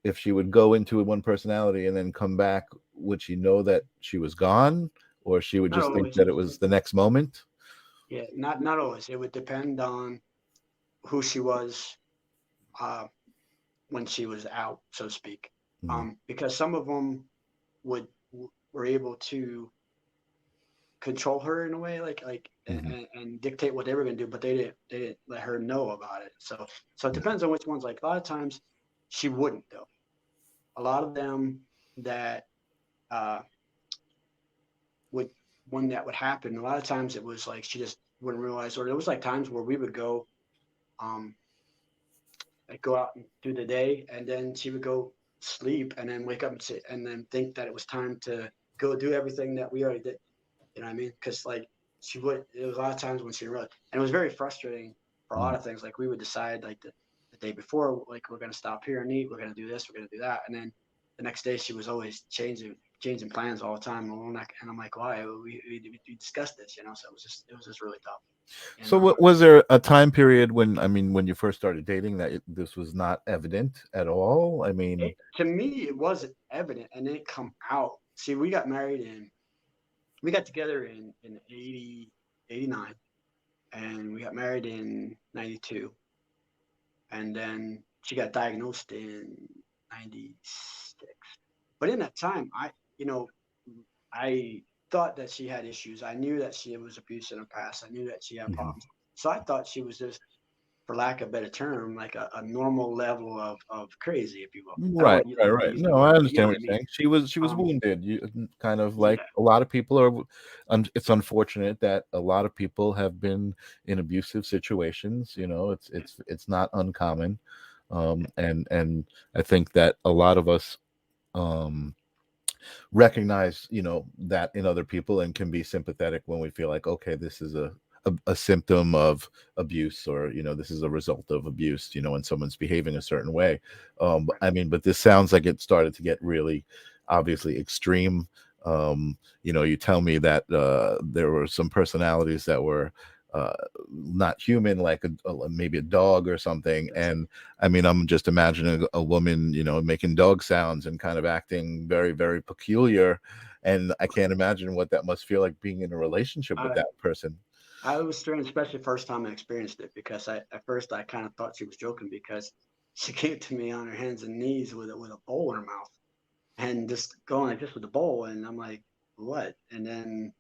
if she would go into one personality and then come back, would she know that she was gone, or she would not just think always. that it was the next moment? Yeah, not always. It would depend on who she was uh, when she was out, so to speak. Mm. Because some of them would were able to control her in a way, like Hmm. and dictate what they were going to do, but they didn't let her know about it. So it depends on which ones. Like a lot of times, she wouldn't though. A lot of them that uh, would when that would happen. A lot of times it was like she just wouldn't realize, or there was like times where we would go, um, like go out and do the day, and then she would go sleep, and then wake up and sit, and then think that it was time to go do everything that we already did. You know what I mean? Because like she would, there was a lot of times when she wrote, and it was very frustrating for a lot Mm. of things. Like we would decide like the day before, like we're gonna stop here and eat, we're gonna do this, we're gonna do that, and then the next day she was always changing plans all the time. And I'm like, why? We discussed this, So it was just really tough. And So, what was there a time period when, I mean, when you first started dating, that this was not evident at all? I mean, to me, it wasn't evident, and it come out. See, we got together in 89, and we got married in 92, and then she got diagnosed in 96. But in that time, I thought that she had issues. I knew that she was abused in the past. I knew that she had mhm. problems. So I thought she was just, for lack of a better term, like a normal level of crazy, if you will. I don't Right, want to right, like to right. use the No, I word, but you know understand what what I you're mean. saying. She was Um, wounded. Kind of like yeah, a lot of people are. It's unfortunate that a lot of people have been in abusive situations. It's not uncommon, and I think that a lot of us um recognize that in other people and can be sympathetic when we feel like, okay, this is a symptom of abuse, or this is a result of abuse, when someone's behaving a certain way. right. I mean, but this sounds like it started to get really obviously extreme. You tell me that there were some personalities that were uh, not human, like maybe a dog or something. That's it. And I mean, I'm just imagining a woman, making dog sounds and kind of acting very, very peculiar. and I can't imagine what that must feel like being in a relationship with I that person. I was strange, especially first time I experienced it, because I at first I kind of thought she was joking because she came to me on her hands and knees with a bowl in her mouth and just going like this with the bowl, and I'm like, what? And then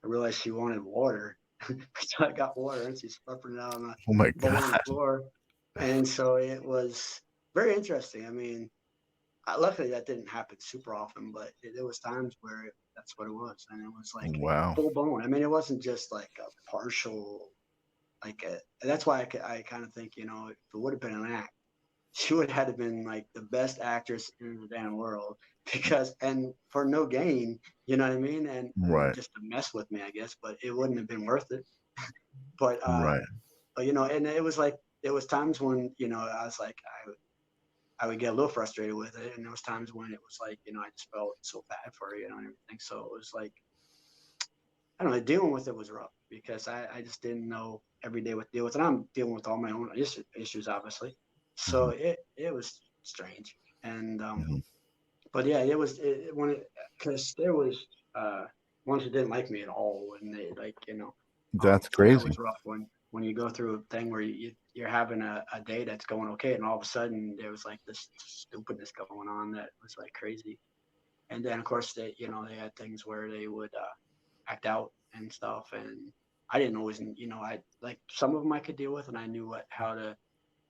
I realized she wanted water, so I got water and she's slurping it out on the Oh my bowl on the god. floor, and so it was very interesting. I mean, luckily that didn't happen super often, but there was times where that's what it was, and it was like Wow. full blown. I mean, it wasn't just like a partial, that's why I kind of think, if it would have been an act, she would have been like the best actress in the damn world, because and for no gain, you know what I mean, and Right. just to mess with me, I guess, but it wouldn't have been worth it. But Right. and it was like there was times when I was like I would get a little frustrated with it, and there was times when it was like I just felt so bad for her, and everything. So it was like I don't know, dealing with it was rough because I just didn't know every day what to deal with, and I'm dealing with all my own issues, obviously. So Mhm, it was strange, and mhm. but yeah, it was when it because there was uh ones that didn't like me at all, and they like That's and that crazy. was rough when you go through a thing where you're having a day that's going okay, and all of a sudden there was like this stupidness going on that was like crazy, and then of course they had things where they would act out and stuff, and I didn't always I like some of them I could deal with, and I knew how to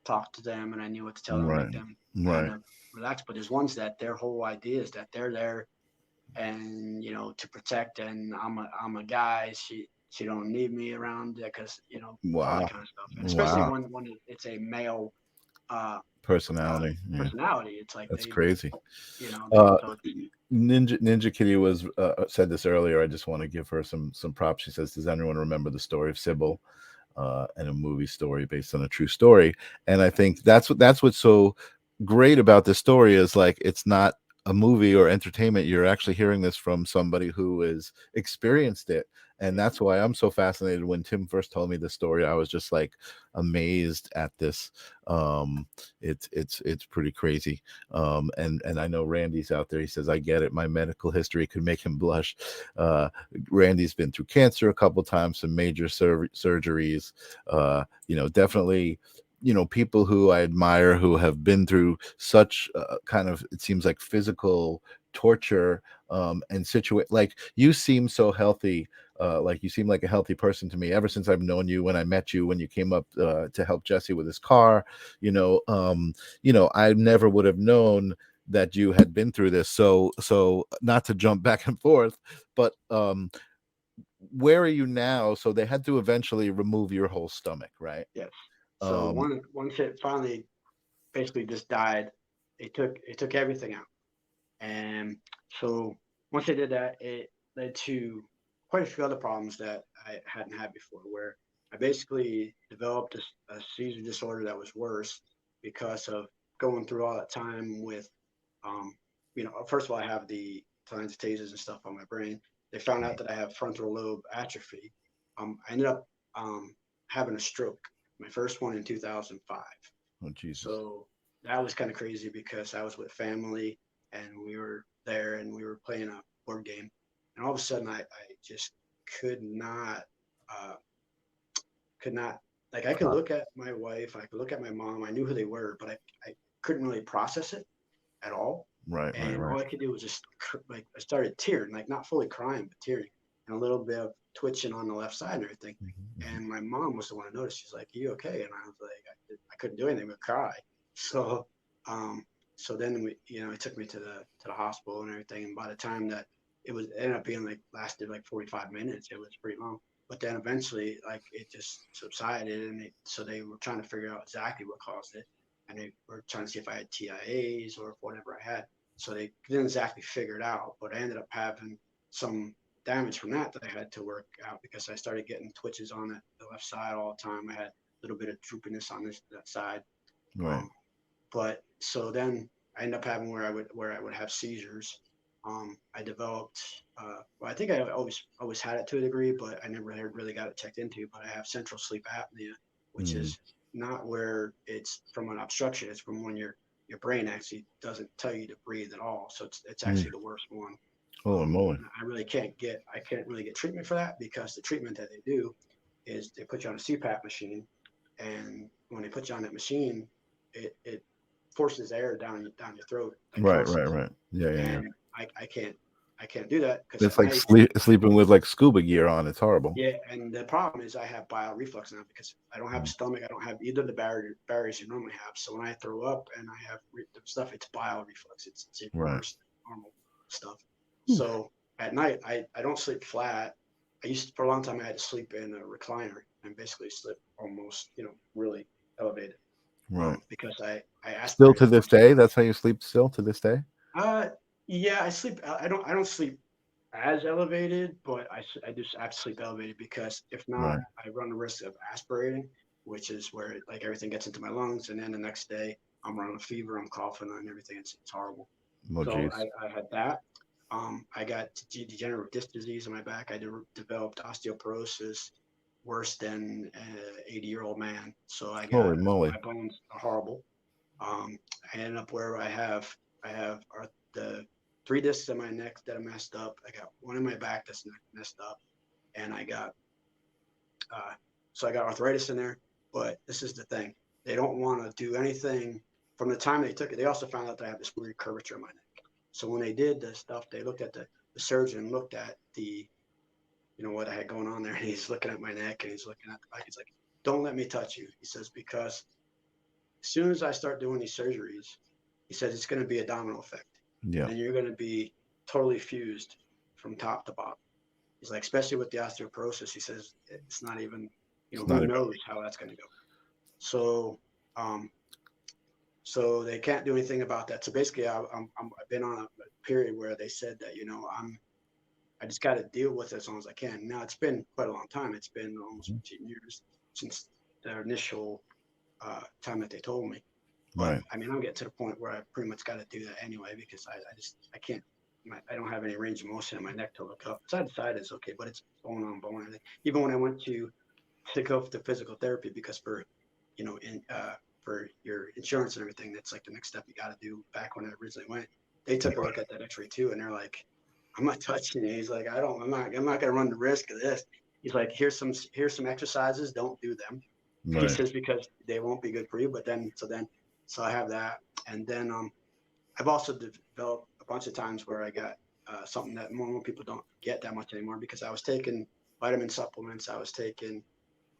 talk to them, and I knew what to tell them, Right. make them kind Right. of relax. But there's ones that their whole idea is that they're there and to protect, and I'm a guy. She don't need me around because all that Wow. kind of stuff, and especially Wow. when it's a male uh, Personality. Yeah. personality. It's like That's crazy. you know, Uh, so Ninja Kitty was said this earlier. I just want to give her some props. She says, "Does anyone remember the story of Sybil?" And a movie story based on a true story. And I think that's what's so great about this story is like it's not a movie or entertainment. You're actually hearing this from somebody who has experienced it. And that's why I'm so fascinated. When Tim first told me the story, I was just like amazed at this. Um, it's pretty crazy. And I know Randy's out there. He says, I get it. My medical history could make him blush. Randy's been through cancer a couple times, some major surgeries. Definitely, people who I admire who have been through such kind of, it seems like physical torture, and situate like you seem so healthy. Like you seem like a healthy person to me ever since I've known you. When I met you, when you came up to help Jesse with his car, I never would have known that you had been through this. So not to jump back and forth, but where are you now? So they had to eventually remove your whole stomach, right? yes. So Um, once it finally basically just died, it took everything out. And so once they did that, it led to quite a few other problems that I hadn't had before, where I basically developed a seizure disorder that was worse because of going through all that time with, um, first of all, I have the telangiectasias and stuff on my brain. They found out that I have frontal lobe atrophy. I ended up having a stroke, my first one in 2005. oh Jesus. So that was kind of crazy because I was with family and we were there and we were playing a board game. And all of a sudden I just could not, uh, could not, like I could Huh. look at my wife, I could look at my mom, I knew who they were, but I couldn't really process it at all. Right, right, And right. all I could do was just like, I started tearing, like not fully crying, but tearing, and a little bit of twitching on the left side and everything. Mhm. And my mom was the one who noticed. She's like, "Are you okay?" And I was like, I couldn't do anything but cry. So, um, so then it took me to the hospital and everything. And by the time that it ended up being like lasted like 45 minutes. It was pretty long. But then eventually, like it just subsided, and so they were trying to figure out exactly what caused it, and they were trying to see if I had TIAs or if whatever I had. So they didn't exactly figure it out, but I ended up having some damage from that I had to work out because I started getting twitches on the left side all the time. I had a little bit of droopiness on that side. Right. Um, but so then I ended up having where I would have seizures. I developed. Well, I think I always had it to a degree, but I never had really got it checked into. But I have central sleep apnea, which Mm. is not where it's from an obstruction. It's from when your brain actually doesn't tell you to breathe at all. So it's Mm. actually the worst one. Holy moly. I really I can't really get treatment for that, because the treatment that they do is they put you on a CPAP machine, and when they put you on that machine, it forces air down your throat like Right, right, constantly, right. Yeah, yeah, yeah. and I can't do that because It's at like night. sleeping with like scuba gear on. It's horrible. Yeah, and the problem is I have bile reflux now because I don't have a Mm. stomach. I don't have either of the barriers you normally have. So when I throw up and I have the stuff, it's bile reflux. It's even Right. worse than normal stuff. Oof. So at night, I don't sleep flat. I used to, for a long time, I had to sleep in a recliner and basically sleep almost, really elevated, Right. because I Still aspirate to a this bunch of day, times. that's how you sleep still to this day? Uh, yeah, I sleep. I don't sleep as elevated, but I just have to sleep elevated, because if not, Right. I run the risk of aspirating, which is where like everything gets into my lungs, and then the next day I'm running a fever, I'm coughing, and everything. It's horrible. Oh, So geez. I had that. I got degenerative disc disease in my back. I developed osteoporosis worse than an 80-year-old man. So Holy moly. my bones are horrible. I ended up where I have the three discs in my neck that are messed up. I got one in my back that's messed up, and uh, I got arthritis in there. But this is the thing: they don't want to do anything from the time they took it. They also found out that I have this weird curvature in my neck. So when they did the stuff, they looked at the surgeon looked at what I had going on there, and he's looking at my neck and he's looking at the back. He's like, "Don't let me touch you," he says, "because as soon as I start doing these surgeries," he says, "it's going to be a domino effect, Yeah. and you're going to be totally fused from top to bottom." He's like, especially with the osteoporosis, he says, it's not even, It's not who even. knows how that's going to go. So, um, so they can't do anything about that. So basically, I've been on a period where they said that, I just got to deal with it as long as I can. Now it's been quite a long time. It's been almost 15 years since the initial time that they told me. But Right. I mean, I'm getting to the point where I pretty much got to do that anyway, because I can't, I don't have any range of motion in my neck to look up. Side to side is okay, but it's bone on bone. And even when I went to go to physical therapy, because for your insurance and everything, that's like the next step you got to do. Back when I originally went, they took a look at that X-ray too, and they're like, "I'm not touching it." He's like, I'm not going to run the risk of this." He's like, here's some exercises. Don't do them." He Right. says, because they won't be good for you. But so I have that, and then I've also developed a bunch of times where I got something that more people don't get that much anymore, because I was taking vitamin supplements, I was taking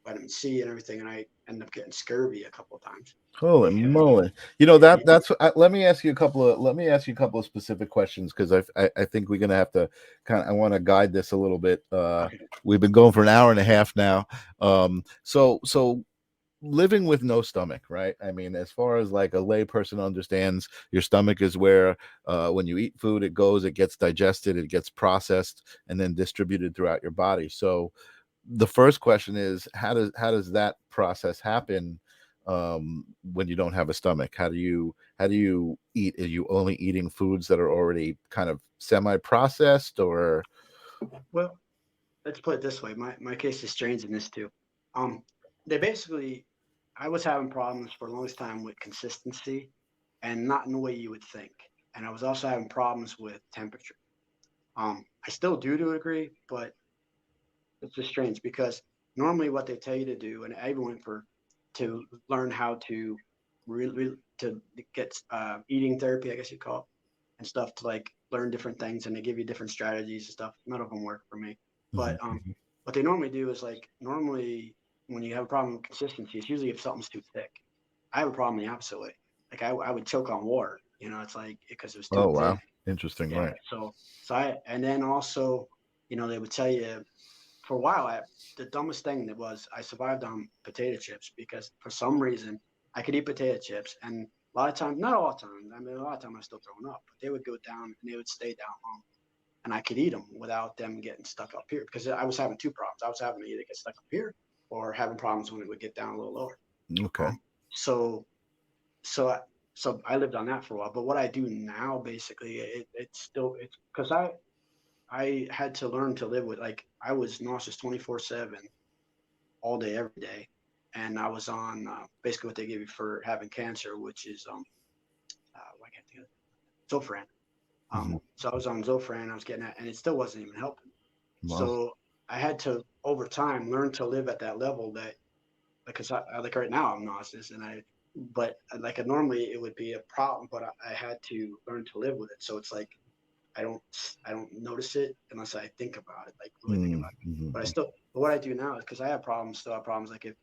vitamin C and everything, and I ended up getting scurvy a couple of times Holy because moly! yeah, That's. Let me ask you a couple of specific questions because I think we're gonna have to kind of. I want to guide this a little bit. okay, We've been going for an hour and a half now. So living with no stomach, right? I mean, as far as like a lay person understands, your stomach is where when you eat food, it gets digested, it gets processed, and then distributed throughout your body. So the first question is how does that process happen when you don't have a stomach? How do you eat? Are you only eating foods that are already kind of semi-processed or well, let's put it this way. My case is strange in this too. Um, they basically, I was having problems for the longest time with consistency, and not in the way you would think. And I was also having problems with temperature. I still do to a degree, but it's just strange because normally what they tell you to do, and I even went for to learn how to to get eating therapy, I guess you call it, and stuff, to like learn different things, and they give you different strategies and stuff. None of them work for me, but Mhm, mhm. what they normally do is like normally when you have a problem with consistency, it's usually if something's too thick. I have a problem the opposite way. Like I would choke on water, it's like because it was too Oh thick. wow, interesting, Yeah. right? And then also, they would tell you for a while, the dumbest thing that was I survived on potato chips because for some reason I could eat potato chips, and a lot of times, not all the time, I mean, a lot of times I was still throwing up, but they would go down and they would stay down long, and I could eat them without them getting stuck up here because I was having two problems. I was having to either get stuck up here or having problems when it would get down a little lower. Okay. Um, so so I, so I lived on that for a while. But what I do now, basically, it's because I had to learn to live with, like, I was nauseous 24/7 all day every day, and I was on basically what they give you for having cancer, which is why can't I think of it? Zofran. Mhm. So I was on Zofran, I was getting that, and it still wasn't even helping. Wow. So I had to, over time, learn to live at that level that, because like right now I'm nauseous, but like normally it would be a problem, but I had to learn to live with it. So it's like I don't I don't notice it unless I think about it, like really think about it. But Mhm. but what I do now is, because I have problems, still have problems. Like if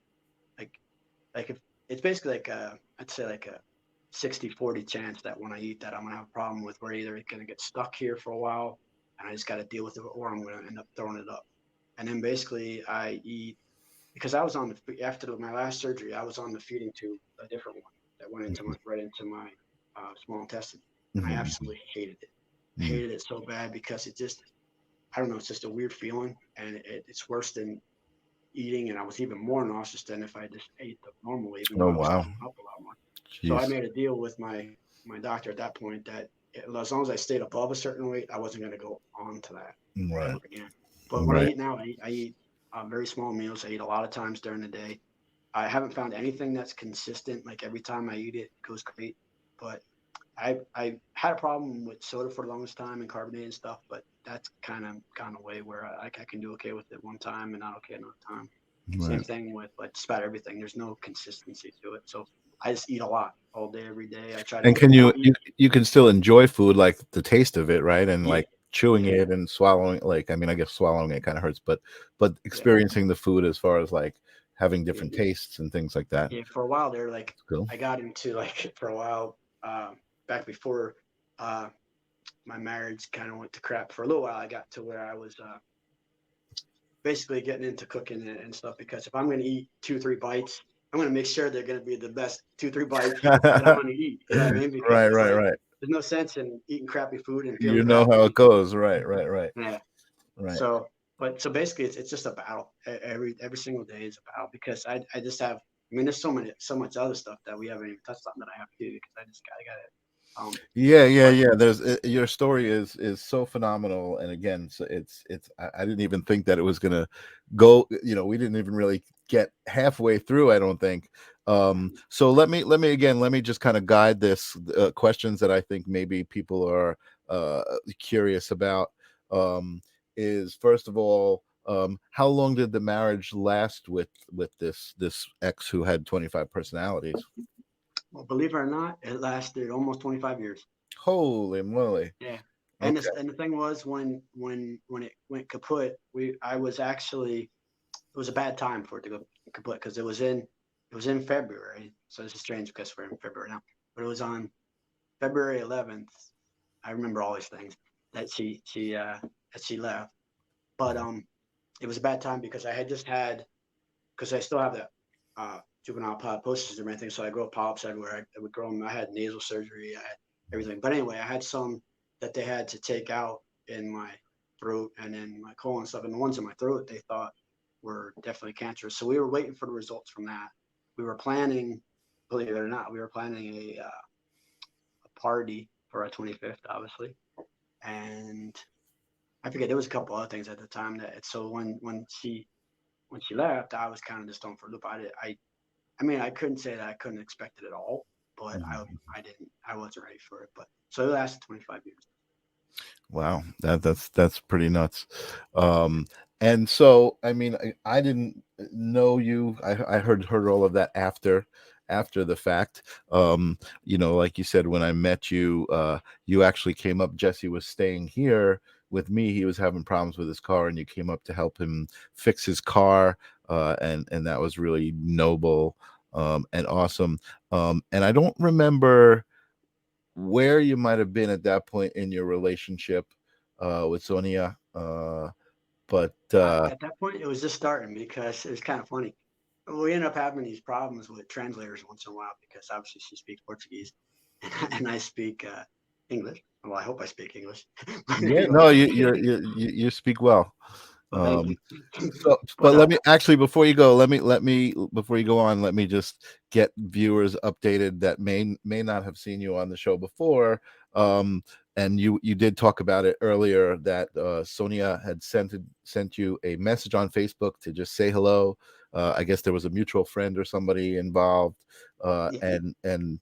it's basically like I'd say like a 60-40 chance that when I eat that I'm gonna have a problem with, where either it's gonna get stuck here for a while and I just got to deal with it, or I'm gonna end up throwing it up. And then basically I eat, because I was on after my last surgery, I was on the feeding tube, a different one that went into my right into my small intestine, and I Mhm. absolutely hated it. I Mhm. hated it so bad because it just, I don't know, it's just a weird feeling, and it's worse than eating, and I was even more nauseous than if I just ate the normal, even though Oh I was wow. throwing up a lot more. So I Jeez. made a deal with my doctor at that point that as long as I stayed above a certain weight, I wasn't going to go on to that Right. ever again. But when I Right. eat now, I eat very small meals. I eat a lot of times during the day. I haven't found anything that's consistent. Like every time I eat it, it goes great. But I had a problem with soda for the longest time and carbonated stuff, but that's kind of gone away, where I can do okay with it one time and not okay another time. Same Right. thing with like just about everything. There's no consistency to it. So I just eat a lot all day, every day. I try to And can not you eat. you can still enjoy food, like the taste of it, right? And Yeah, like chewing yeah, it and swallowing, like I mean, I guess swallowing it kind of hurts, but yeah, experiencing the food as far as like having yeah, different tastes and things like that. yeah. For a while there, like Cool. I got into like for a while back before uh, my marriage kind of went to crap. For a little while, I got to where I was basically getting into cooking and stuff, because if I'm going to eat 2-3 bites, I'm going to make sure they're going to be the best 2-3 bites that I'm going to eat. You know what I mean? Because Right, it's right, like right. there's no sense in eating crappy food and feeling You know how it crappy. goes. Right, right, right, Yeah. right. So, but so basically, it's just a battle. Every single day is a battle, because I just have. I mean, there's so much other stuff that we haven't even touched on that I have to do, because I got it. Yeah, yeah, But yeah. There's your story is so phenomenal, and again, so it's I didn't even think that it was gonna go. You know, we didn't even really get halfway through. I don't think. So let me just kind of guide this questions that I think maybe people are curious about. Um, is first of all, how long did the marriage last with this ex who had 25 personalities? well, believe it or not, it lasted almost 25 years. Holy moly! Yeah. And Okay. this, and the thing was, when it went kaput, I was actually, it was a bad time for it to go kaput, because it was in February. So this is strange because we're in February now. But it was on February 11th. I remember all these things that that she left. But it was a bad time because I had just had, because I still have that juvenile polyposis and everything. So I grew up polyps everywhere. I would grow them. I had nasal surgery. I had everything. But anyway, I had some that they had to take out in my throat and in my colon and stuff. And the ones in my throat, they thought were definitely cancerous. So we were waiting for the results from that. We were planning, believe it or not, we were planning a party for our 25th, obviously. And I forget, there was a couple other things at the time that, so when she left, I was kind of just thrown for a loop. I mean, I couldn't say that I couldn't expect it at all, but Mhm. I wasn't ready for it. But so it lasted 25 years. Wow, that's pretty nuts. Um, and so, I mean, I didn't know you. I heard all of that after the fact. You know, like you said, when I met you, you actually came up. Jesse was staying here with me. He was having problems with his car, and you came up to help him fix his car. And that was really noble and awesome. And I don't remember where you might have been at that point in your relationship with Sonia. But At that point, it was just starting, because it was kind of funny. We ended up having these problems with translators once in a while, because obviously she speaks Portuguese and I speak English. Well, I hope I speak English. But yeah, anyway, no, you speak well. well, thank you. So, But but let me actually before you go, let me before you go on, let me just get viewers updated that may not have seen you on the show before. Um, and you did talk about it earlier that Sonia had sent you a message on Facebook to just say hello. I guess there was a mutual friend or somebody involved, yeah, and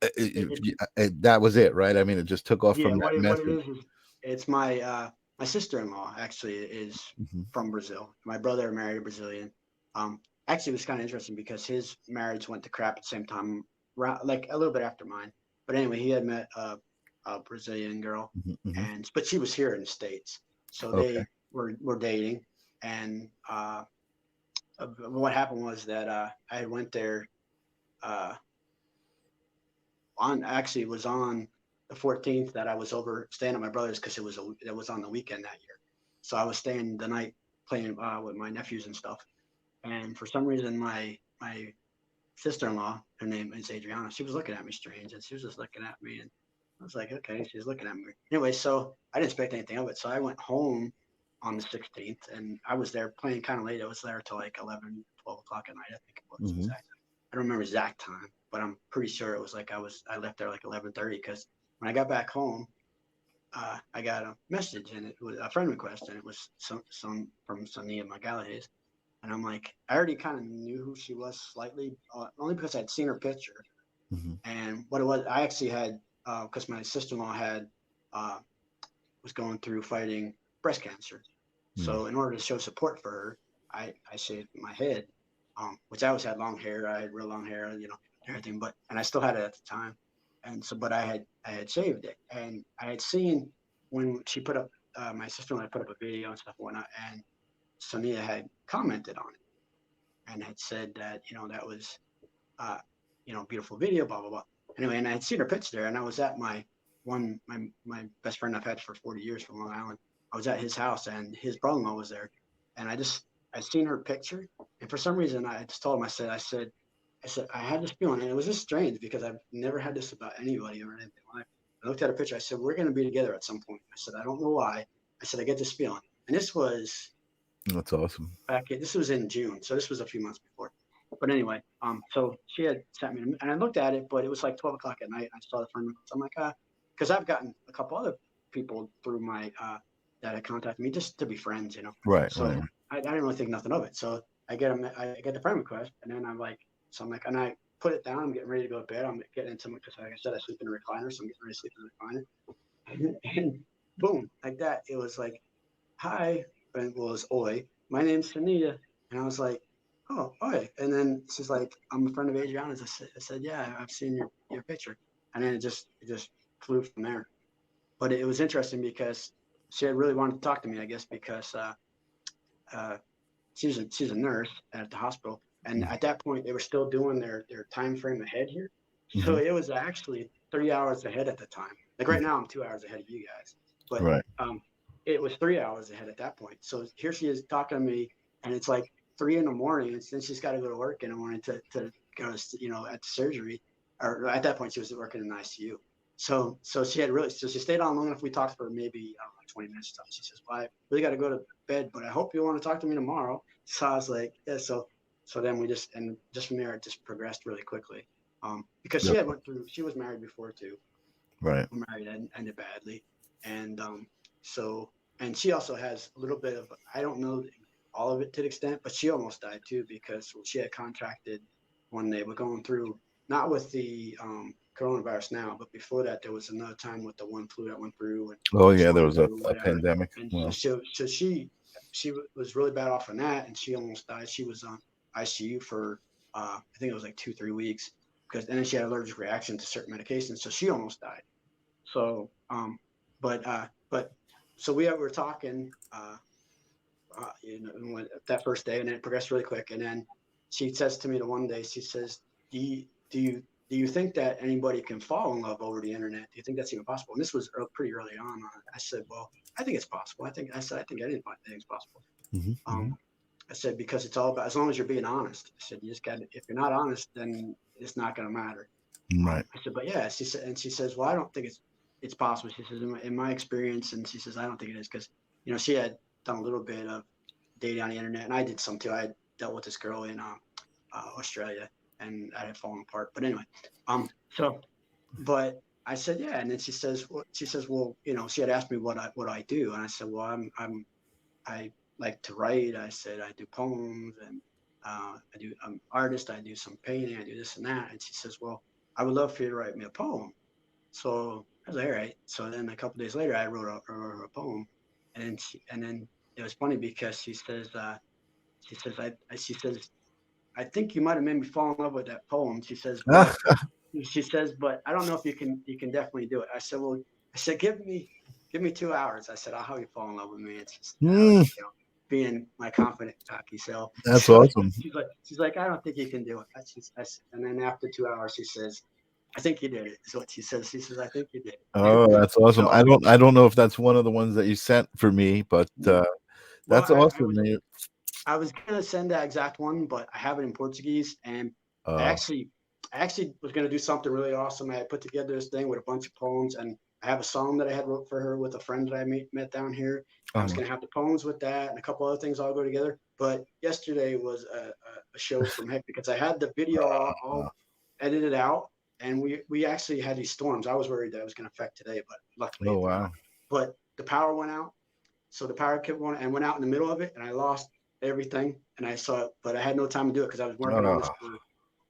That was it, right? I mean, it just took off Yeah, from that what it message. is it's my sister-in-law actually is Mhm. from Brazil. My brother married a Brazilian. Actually, it was kind of interesting because his marriage went to crap at the same time, like a little bit after mine. But anyway, he had met a Brazilian girl, Mhm, mhm. and but she was here in the States, so Okay. they were dating. And what happened was that I went there uh, on actually it was on the 14th that I was over staying at my brother's because it was on the weekend that year. So I was staying the night playing with my nephews and stuff. And for some reason, my sister-in-law, her name is Adriana, she was looking at me strange, and she was just looking at me, and I was like, okay, she's looking at me. Anyway, so I didn't expect anything of it. So I went home on the 16th, and I was there playing kind of late. I was there till like 11, 12 o'clock at night, I think it was Mhm. exactly. I don't remember exact time, but I'm pretty sure it was like I left there like 11:30 because when I got back home, I got a message and it was a friend request and it was some from Sonia Magalhaes. And I'm like, I already kind of knew who she was slightly, only because I'd seen her picture. Mhm. And what it was, I actually had, because my sister-in-law had, uh, was going through fighting breast cancer. Mm. So in order to show support for her, I shaved my head, which I always had long hair. I had real long hair, everything, and I still had it at the time. And so, but I had shaved it and I had seen when she put up, my sister-in-law put up a video and stuff and whatnot. And Sonia had commented on it and had said that, that was, uh, beautiful video, blah blah blah. Anyway, and I had seen her pitch there, and I was at my best friend I've had for 40 years from Long Island. I was at his house, and his brother-in-law was there, and I seen her picture, and for some reason I just told him I said I had this feeling, and it was just strange because I've never had this about anybody or anything. I looked at a picture, I said we're going to be together at some point. I said I don't know why. I said I get this feeling, and That's awesome. this was in June, so this was a few months before. But anyway, so she had sent me, and I looked at it, but it was like 12 o'clock at night. And I saw the friend request. I'm like, because I've gotten a couple other people through my that had contacted me just to be friends. Right, So right. I didn't really think nothing of it. So I get the friend request, and then I'm like, and I put it down. I'm getting ready to go to bed. I'm getting into because, like I said, I sleep in a recliner, so I'm getting ready to sleep in a recliner. And boom, like that, it was like, hi, and it was Oi. My name's Sunita. And I was like, oh, Oi. And then she's like, I'm a friend of Adriana's. I said, yeah, I've seen your picture. And then it just flew from there. But it was interesting because she had really wanted to talk to me, I guess, because uh, she's a nurse at the hospital. And Mhm. at that point, they were still doing their time frame ahead here. So Mhm. it was actually 3 hours ahead at the time. Like right Mhm. now, I'm 2 hours ahead of you guys, but Right. it was 3 hours ahead at that point. So here she is talking to me, and it's like 3 in the morning, and then she's got to go to work in the morning to go to, at the surgery. Or at that point, she was working in the ICU. So she stayed on long enough. We talked for maybe, I don't know, 20 minutes or something. She says, well, I really got to go to bed, but I hope you want to talk to me tomorrow. So I was like, yeah. So then just from there, it just progressed really quickly. Because Yep. she was married before too. Right. Married and ended badly. And so, and she also has a little bit of, I don't know all of it to the extent, but she almost died too because she had contracted when they were going through, not with the coronavirus now, but before that, there was another time with the one flu that went through and Oh yeah, there swine was flu, a whatever. pandemic. And Well, so she was really bad off on that, and she almost died. She was on ICU for I think it was like 2-3 weeks because, and then she had allergic reaction to certain medications, so she almost died. So, but so we were talking, that first day, and then it progressed really quick. And then she says to me the one day, she says, "Do you do you do you think that anybody can fall in love over the internet? Do you think that's even possible?" And this was pretty early on. I said, "Well, I think it's possible. I think anything is possible." mhm, Um, mhm. I said because it's all about as long as you're being honest. I said you just got if you're not honest, then it's not going to matter. Right. I said, but yeah, she says, well, I don't think it's possible. She says, in my experience, and she says, I don't think it is because she had done a little bit of dating on the internet, and I did some too. I had dealt with this girl in Australia, and I had fallen apart. But anyway, but I said, yeah, and then well, she had asked me what I do, and I said, well, I like to write. I said I do poems, and I'm artist. I do some painting. I do this and that. And she says, well, I would love for you to write me a poem. So I was like, all right. So then a couple days later, I wrote a poem, and then it was funny because she says, I think you might have made me fall in love with that poem. She says, but I don't know if you can definitely do it. I said, well, I said, give me 2 hours. I said, I'll help you fall in love with me. It's just, I was, Mm, being my confident, cocky self. that's So awesome. she's like, I don't think you can do it. And then after 2 hours, she says, I think you did it. Is what she says. She says, I think you did Oh, it. that's awesome. So, I don't know if that's one of the ones that you sent for me, but well, that's awesome, man. I was gonna send that exact one, but I have it in Portuguese, and I Uh, actually I actually was gonna do something really awesome. I had put together this thing with a bunch of poems, and I have a song that I had wrote for her with a friend that I met down here. I was uh, gonna have the poems with that and a couple other things all go together. But yesterday was a show from heck because I had the video uh, all edited out, and we actually had these storms. I was worried that it was gonna affect today, but luckily oh it did not. wow. But the power went out, so the power kept going and went out in the middle of it, and I lost everything. And I saw it, but I had no time to do it because I was working on this Oh,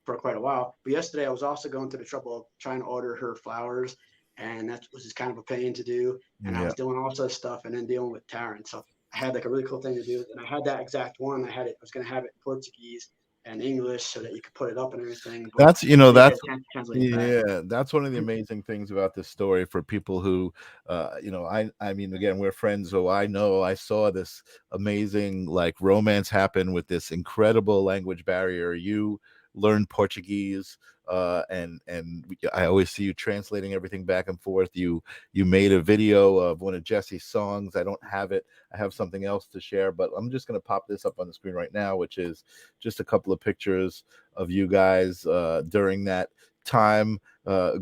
for quite a while. But yesterday I was also going through the trouble of trying to order her flowers, and that was just kind of a pain to do. And I yeah. was doing all sorts of stuff and then dealing with Taryn. So I had like a really cool thing to do, and I had that exact one. I was going to have it in Portuguese and English so that you could put it up and everything, but That's I didn't get that's a chance to translate it back. yeah, that's one of the amazing things about this story for people who I mean again, we're friends, so I know I saw this amazing like romance happen with this incredible language barrier. You learned Portuguese, I always see you translating everything back and forth. You made a video of one of Jesse's songs. I don't have it. I have something else to share, but I'm just going to pop this up on the screen right now, which is just a couple of pictures of you guys during that time,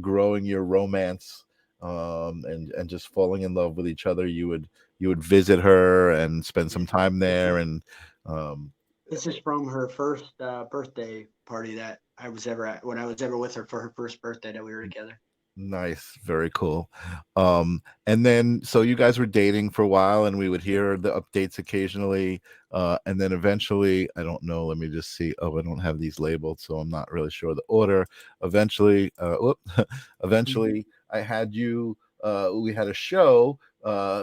growing your romance, and just falling in love with each other. You would visit her and spend Yeah. some time This there, is and um, this is from her first birthday party that I was ever at when I was ever with her for her first birthday that we were together. nice, very cool. And then so you guys were dating for a while, and we would hear the updates occasionally. And then eventually, I don't know, let me just see. Oh, I don't have these labeled, so I'm not really sure the order. Eventually, eventually I had you we had a show.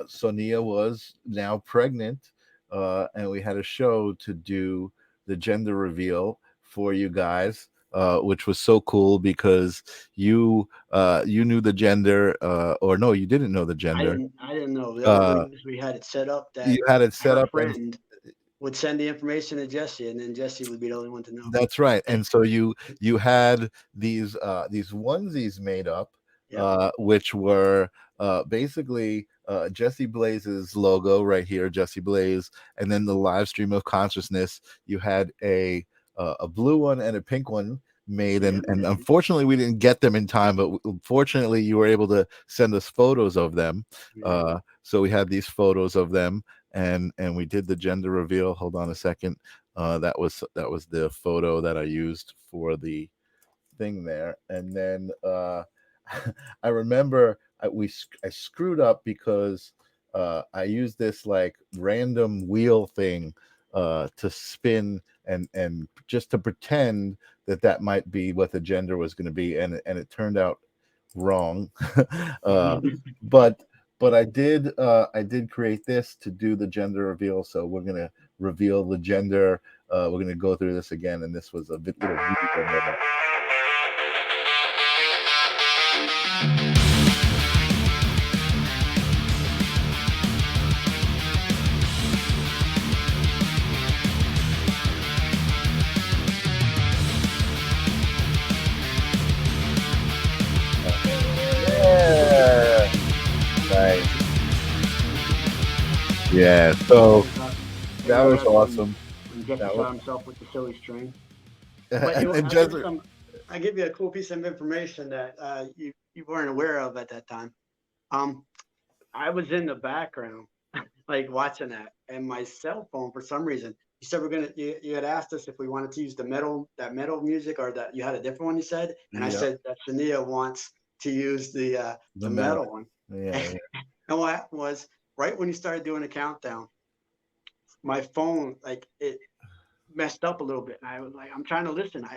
Sonia was now pregnant, and we had a show to do the gender reveal for you guys, which was so cool because you knew the gender, or no, you didn't know the gender. I didn't know. The only Uh, reason is we had it set up you that had it set her up, and friend would send the information to Jesse, and then Jesse would be the only one to know. that's right. And so you had these onesies made up, Yep. which were basically Jesse Blaze's logo right here, Jesse Blaze, and then the live stream of consciousness. You had a blue one and a pink one made, Yeah. and unfortunately we didn't get them in time, but fortunately you were able to send us photos of them. Yeah. So we had these photos of them, and we did the gender reveal. Hold on a second. That was the photo that I used for the thing there. And then I remember I screwed up because I used this like random wheel thing to spin and just to pretend that that might be what the gender was going to be, and it turned out wrong. uh, but I did create this to do the gender reveal. So we're gonna reveal the gender. We're gonna go through this again, and this was a little video moment. Yeah, nice. Yeah, so There that you go. was That's awesome. when Jesse That shot was, himself with the silly string. But and just I give you a cool piece of information that you weren't aware of at that time. Um, I was in the background, like watching that, and my cell phone for some reason. You said you had asked us if we wanted to use that metal music or that you had a different one. You said, and I yeah, said that Shania wants to use the the metal. metal one. Yeah, And what happened was right when you started doing the countdown, my phone like it messed up a little bit. And I was like, I'm trying to listen.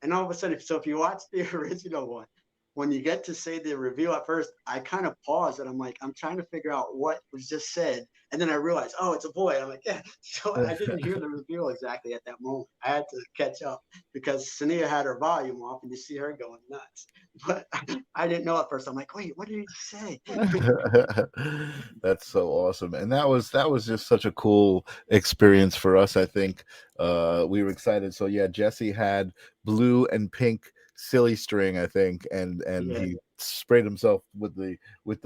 And all of a sudden, so if you watch the original one, when you get to say the reveal at first, I kind of pause and I'm like, I'm trying to figure out what was just said. And then I realized, oh, it's a boy. And I'm like, yeah. So I didn't hear the reveal exactly at that moment. I had to catch up because Sania had her volume off and you see her going nuts. But I didn't know at first. I'm like, wait, what did he say? That's so awesome. And that was just such a cool experience for us, I think. We were excited. So yeah, Jesse had blue and pink silly string, I think, and Yeah. he sprayed himself with the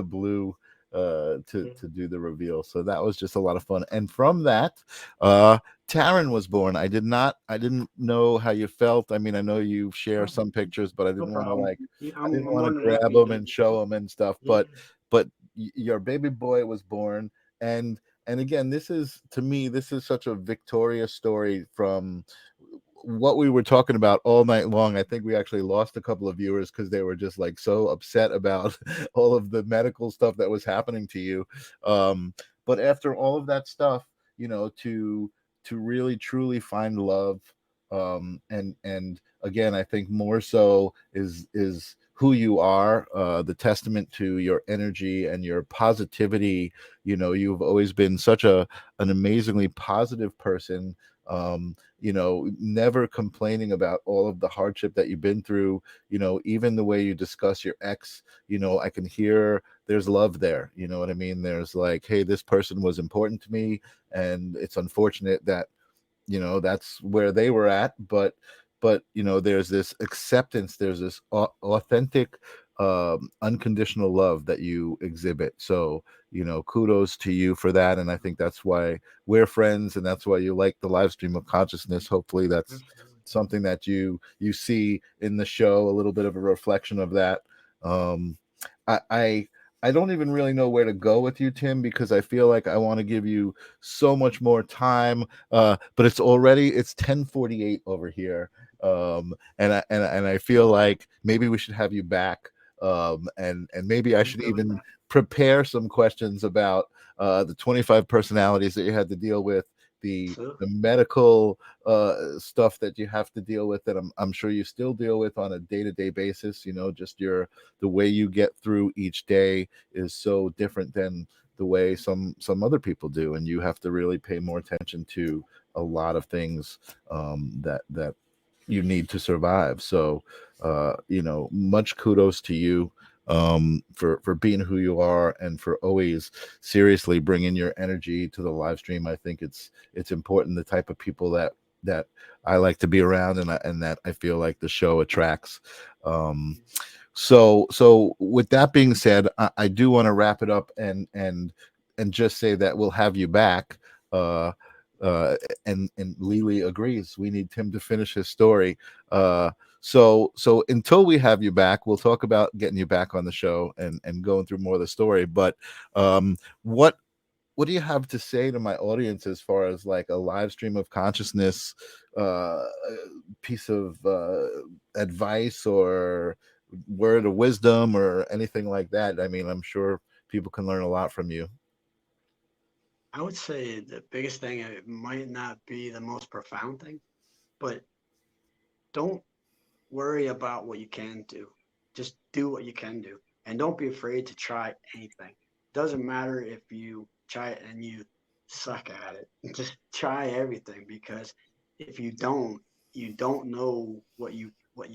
blue to do the reveal. So that was just a lot of fun. And from that, uh Taryn was born. I didn't know how you felt. I mean, I know you share No, some pictures, but no problem. Yeah, I didn't I'm want more to than grab happy them to. and show them and stuff. Yeah. But your baby boy was born, and again, this is, to me, this is such a victorious story from what we were talking about all night long. I think we actually lost a couple of viewers because they were just like so upset about all of the medical stuff that was happening to you. But after all of that stuff, to really truly find love, and again, I think more so is who you are, the testament to your energy and your positivity. You've always been such an amazingly positive person, never complaining about all of the hardship that you've been through. Even the way you discuss your ex, I can hear there's love there. You know what I mean? There's like, hey, this person was important to me, and it's unfortunate that that's where they were at, but there's this acceptance, there's this authentic, unconditional love that you exhibit. So kudos to you for that, and I think that's why we're friends, and that's why you like the live stream of consciousness. Hopefully that's Absolutely. something that you see in the show, a little bit of a reflection of that. um I I don't even really know where to go with you, Tim, because I feel like I want to give you so much more time. But it's 10:48 over here. And I feel like maybe we should have you back. And maybe I I'm should good with even that. prepare some questions about the 25 personalities that you had to deal with, the Absolutely. medical stuff that you have to deal with, that I'm sure you still deal with on a day-to-day basis. Just the way you get through each day is so different than the way some other people do, and you have to really pay more attention to a lot of things, that you need to survive. So much kudos to you, for being who you are, and for always seriously bringing your energy to the live stream. I think it's important, the type of people that I like to be around, and that I feel like the show attracts. Um, so with that being said, I do want to wrap it up, and just say that we'll have you back. Uh, and Lily agrees. We need Tim to finish his story. So until we have you back, we'll talk about getting you back on the show, and going through more of the story. But um, what what do you have to say to my audience as far as like a live stream of consciousness, piece of advice or word of wisdom or anything like that? I mean, I'm sure people can learn a lot from you. I would say the biggest thing, it might not be the most profound thing, but don't worry about what you can do. Just do what you can do. And don't be afraid to try anything. Doesn't matter if you try it and you suck at it. Just try everything, because if you don't know what you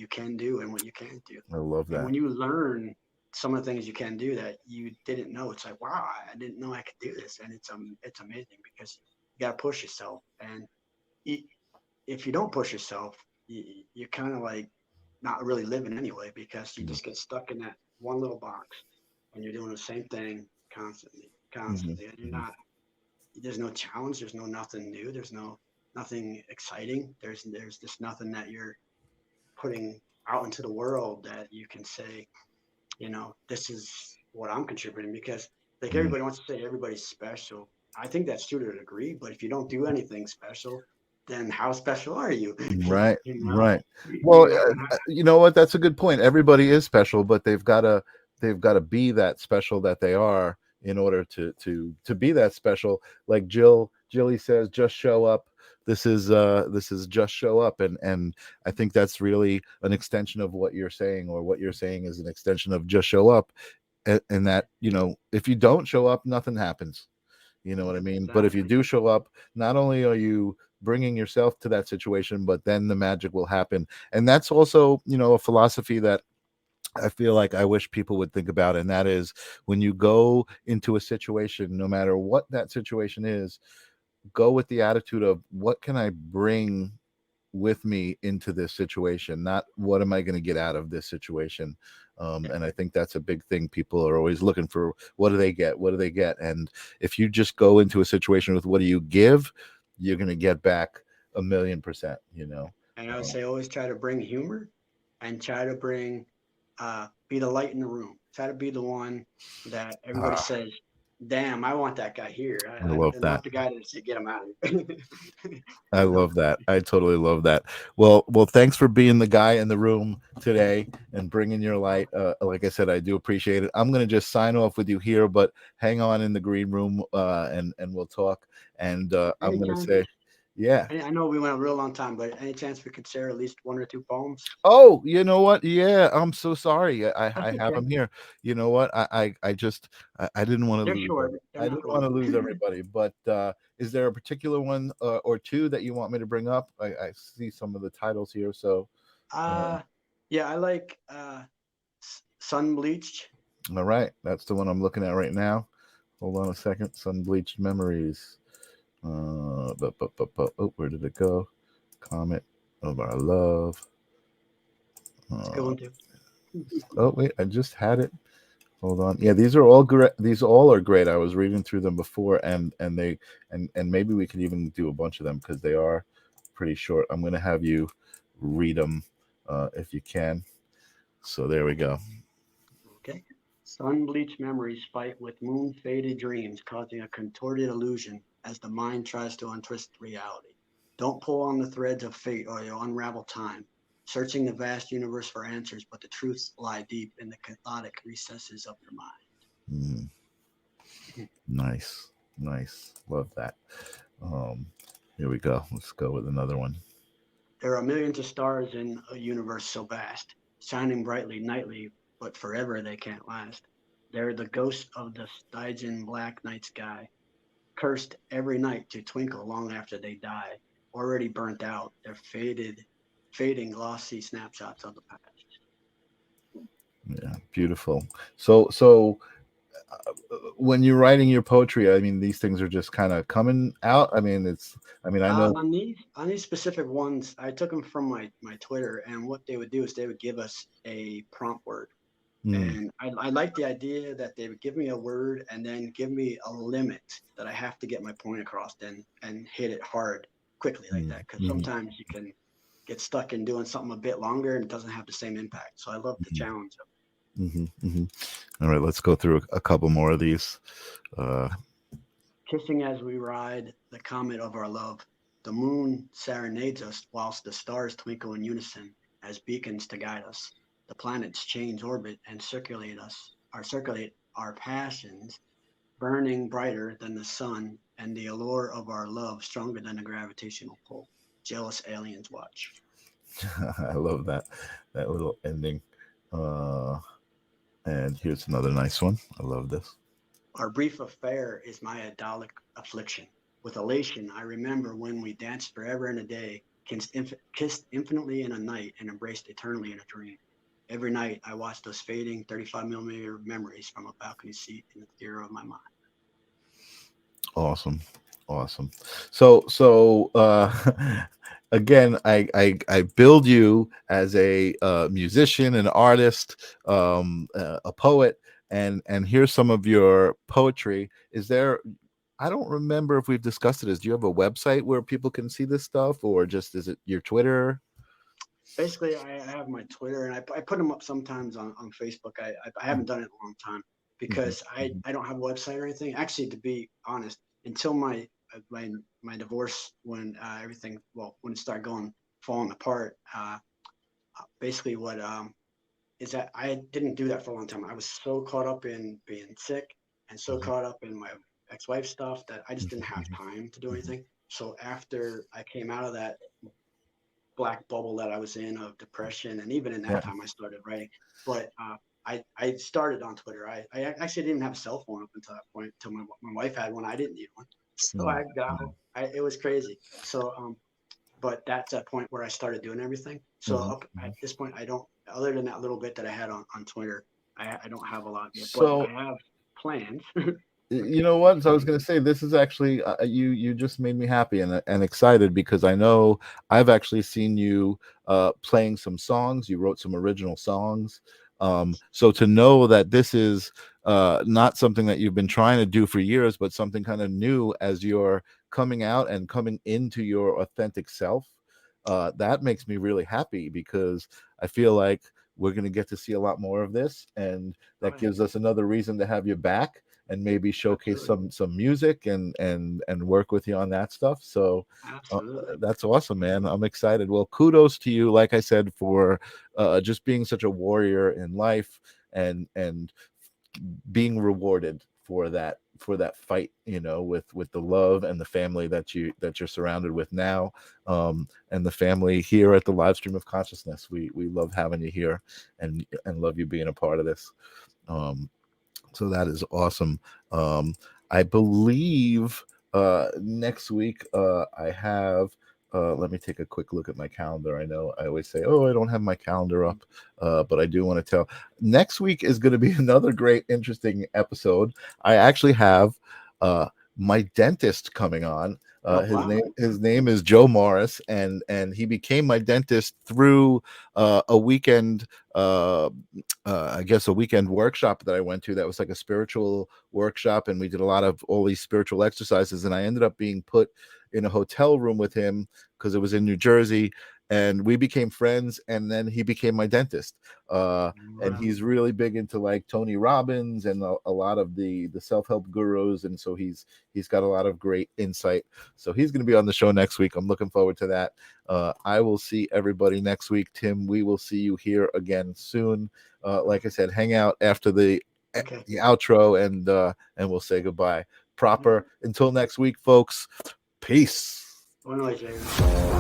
can do and what you can't do. I love And that. when you learn some of the things you can do that you didn't know, it's like, wow, I didn't know I could do this. And it's amazing because you got to push yourself. And if you don't push yourself, you're kind of like not really living anyway, because you just get stuck in that one little box and you're doing the same thing constantly, Mm-hmm. constantly, and you're not. There's no challenge. There's no nothing new. There's no nothing exciting. There's just nothing that you're putting out into the world that you can say, this is what I'm contributing, because like Mm-hmm. everybody wants to say everybody's special. I think that's true to a degree, but if you don't do anything special, then how special are you? Right, you know, right. you Well, know, you know what? That's a good point. Everybody is special, but they've got to be that special that they are in order to be that special. Like Jilly says, just show up. this is just show up. And I think that's really an extension of what you're saying, or what you're saying is an extension of just show up. And that, you know, if you don't show up, nothing happens. You know what I Yep, mean? But if you exactly. do show up, not only are you bringing yourself to that situation, but then the magic will happen. And that's also, you know, a philosophy that I feel like I wish people would think about. And that is, when you go into a situation, no matter what that situation is, go with the attitude of, what can I bring with me into this situation, not what am I going to get out of this situation. Yeah. And I think that's a big thing. People are always looking for, what do they get, what do they get. And if you just go into a situation with, what do you give, you're going to get back 1,000,000%, you know. And I would um, say always try to bring humor and try to bring be the light in the room. Try to be the one that everybody ah, says, "Damn, I want that guy here," I love and that. not the guy that get him out of here. I you know. love that. I totally love that. Well, thanks for being the guy in the room today and bringing your light. Like I said, I do appreciate it. I'm gonna just sign off with you here, but hang on in the green room, and we'll talk. And I'm gonna Anytime. say, yeah. I know we went a real long time, but any chance we could share at least one or two poems? Oh, you know what? Yeah, I'm so sorry. I That's have okay. them here. You know what? I just, I didn't want to They're lose short. every, They're I not didn't want to long. lose everybody. But is there a particular one, or two, that you want me to bring up? I see some of the titles here. So uh, yeah, I like sun bleached. all right, that's the one I'm looking at right now. Hold on a second. Sun bleached memories. Oh, where did it go? Comet of our love. It's a good Uh, one too. oh wait, I just had it. Hold on. Yeah, these are all great. These all are great. I was reading through them before, and they, and maybe we could even do a bunch of them, because they are pretty short. I'm gonna have you read them, if you can. So there we go. Okay. Sun-bleached memories fight with moon-faded dreams, causing a contorted illusion as the mind tries to untwist reality. Don't pull on the threads of fate or you'll unravel time, searching the vast universe for answers, but the truths lie deep in the chaotic recesses of your Mm, mind. nice, nice. Love that. Um, Here we go. Let's go with another one. There are millions of stars in a universe so vast, shining brightly nightly, but forever they can't last. They're the ghosts of the Stygian black night sky, cursed every night to twinkle long after they die, already burnt out, they're fading glossy snapshots of the past. Yeah, beautiful. So when you're writing your poetry, I mean, these things are just kind of coming out. I mean, it's. I mean, I know. On these specific ones, I took them from my Twitter, and what they would do is they would give us a prompt word, Mm, and I like the idea that they would give me a word and then give me a limit that I have to get my point across, and hit it hard quickly like mm, that, because mhm, sometimes you can get stuck in doing something a bit longer and it doesn't have the same impact. So I love the mhm, challenge of mhm. All right, let's go through a couple more of these. Uh, kissing as we ride the comet of our love. The moon serenades us whilst the stars twinkle in unison as beacons to guide us. The planets change orbit and circulate our passions, burning brighter than the sun, and the allure of our love stronger than a gravitational pull. Jealous aliens watch. I love that little ending. Uh, and here's another nice one. I love this. Our brief affair is my idyllic affliction. With elation, I remember when we danced forever in a day, kissed infinitely in a night, and embraced eternally in a dream. Every night, I watched those fading 35 millimeter memories from a balcony seat in the theater of my mind. Awesome, awesome. So again, I build you as a musician, an artist, a poet, and here's some of your poetry. Is there? I don't remember if we've discussed it. Is do you have a website where people can see this stuff, or just is it your Twitter? Basically, I have my Twitter and I put them up sometimes on Facebook. I haven't done it in a long time Mhm, because mhm, I don't have a website or anything. Actually, to be honest, until my divorce, when everything, well, when it started falling apart, basically what is that I didn't do that for a long time. I was so caught up in being sick and so mhm, caught up in my ex-wife stuff that I just didn't have mhm, time to do mhm, anything. So after I came out of that black bubble that I was in of depression, and even in that Yeah. time I started writing. But I started on Twitter. I actually didn't have a cell phone up until that point, until my wife had one. I didn't need one, so Mm, I got mm, it was crazy. So but that's a point where I started doing everything. So mhm, up at mhm. this point, I don't, other than that little bit that I had on Twitter, I don't have a lot yet, but I So have plans. you know what? So I was going to say this is actually you just made me happy and excited because I know I've actually seen you playing some songs. You wrote some original songs. So to know that this is not something that you've been trying to do for years, but something kind of new as you're coming out and coming into your authentic self, that makes me really happy because I feel like we're going to get to see a lot more of this, and Oh that yeah, gives us another reason to have you back and maybe showcase absolutely, some music and work with you on that stuff. So uh, absolutely. that's awesome, man. I'm excited. Well, kudos to you, like I said, for just being such a warrior in life and being rewarded for that fight, you know, with the love and the family that you're surrounded with now, and the family here at the live stream of consciousness. We love having you here and love you being a part of this. um so that is awesome. Um, I believe next week I have. Let me take a quick look at my calendar. I know I always say, "Oh, I don't have my calendar up," but I do want to tell. Next week is going to be another great, interesting episode. I actually have uh, my dentist coming on. Oh His wow, name is Joe Morris, and he became my dentist through a weekend. I guess a weekend workshop that I went to that was like a spiritual workshop, and we did a lot of all these spiritual exercises. And I ended up being put in a hotel room with him because it was in New Jersey, and we became friends. And then he became my dentist, and wow. he's really big into like Tony Robbins and a lot of the self help gurus, and so he's got a lot of great insight. So he's going to be on the show next week. I'm looking forward to that. I will see everybody next week. Tim, we will see you here again soon. Like I said, hang out after Okay. the outro, and we'll say goodbye. Proper. Until next week, folks. Peace. Boa noite, James.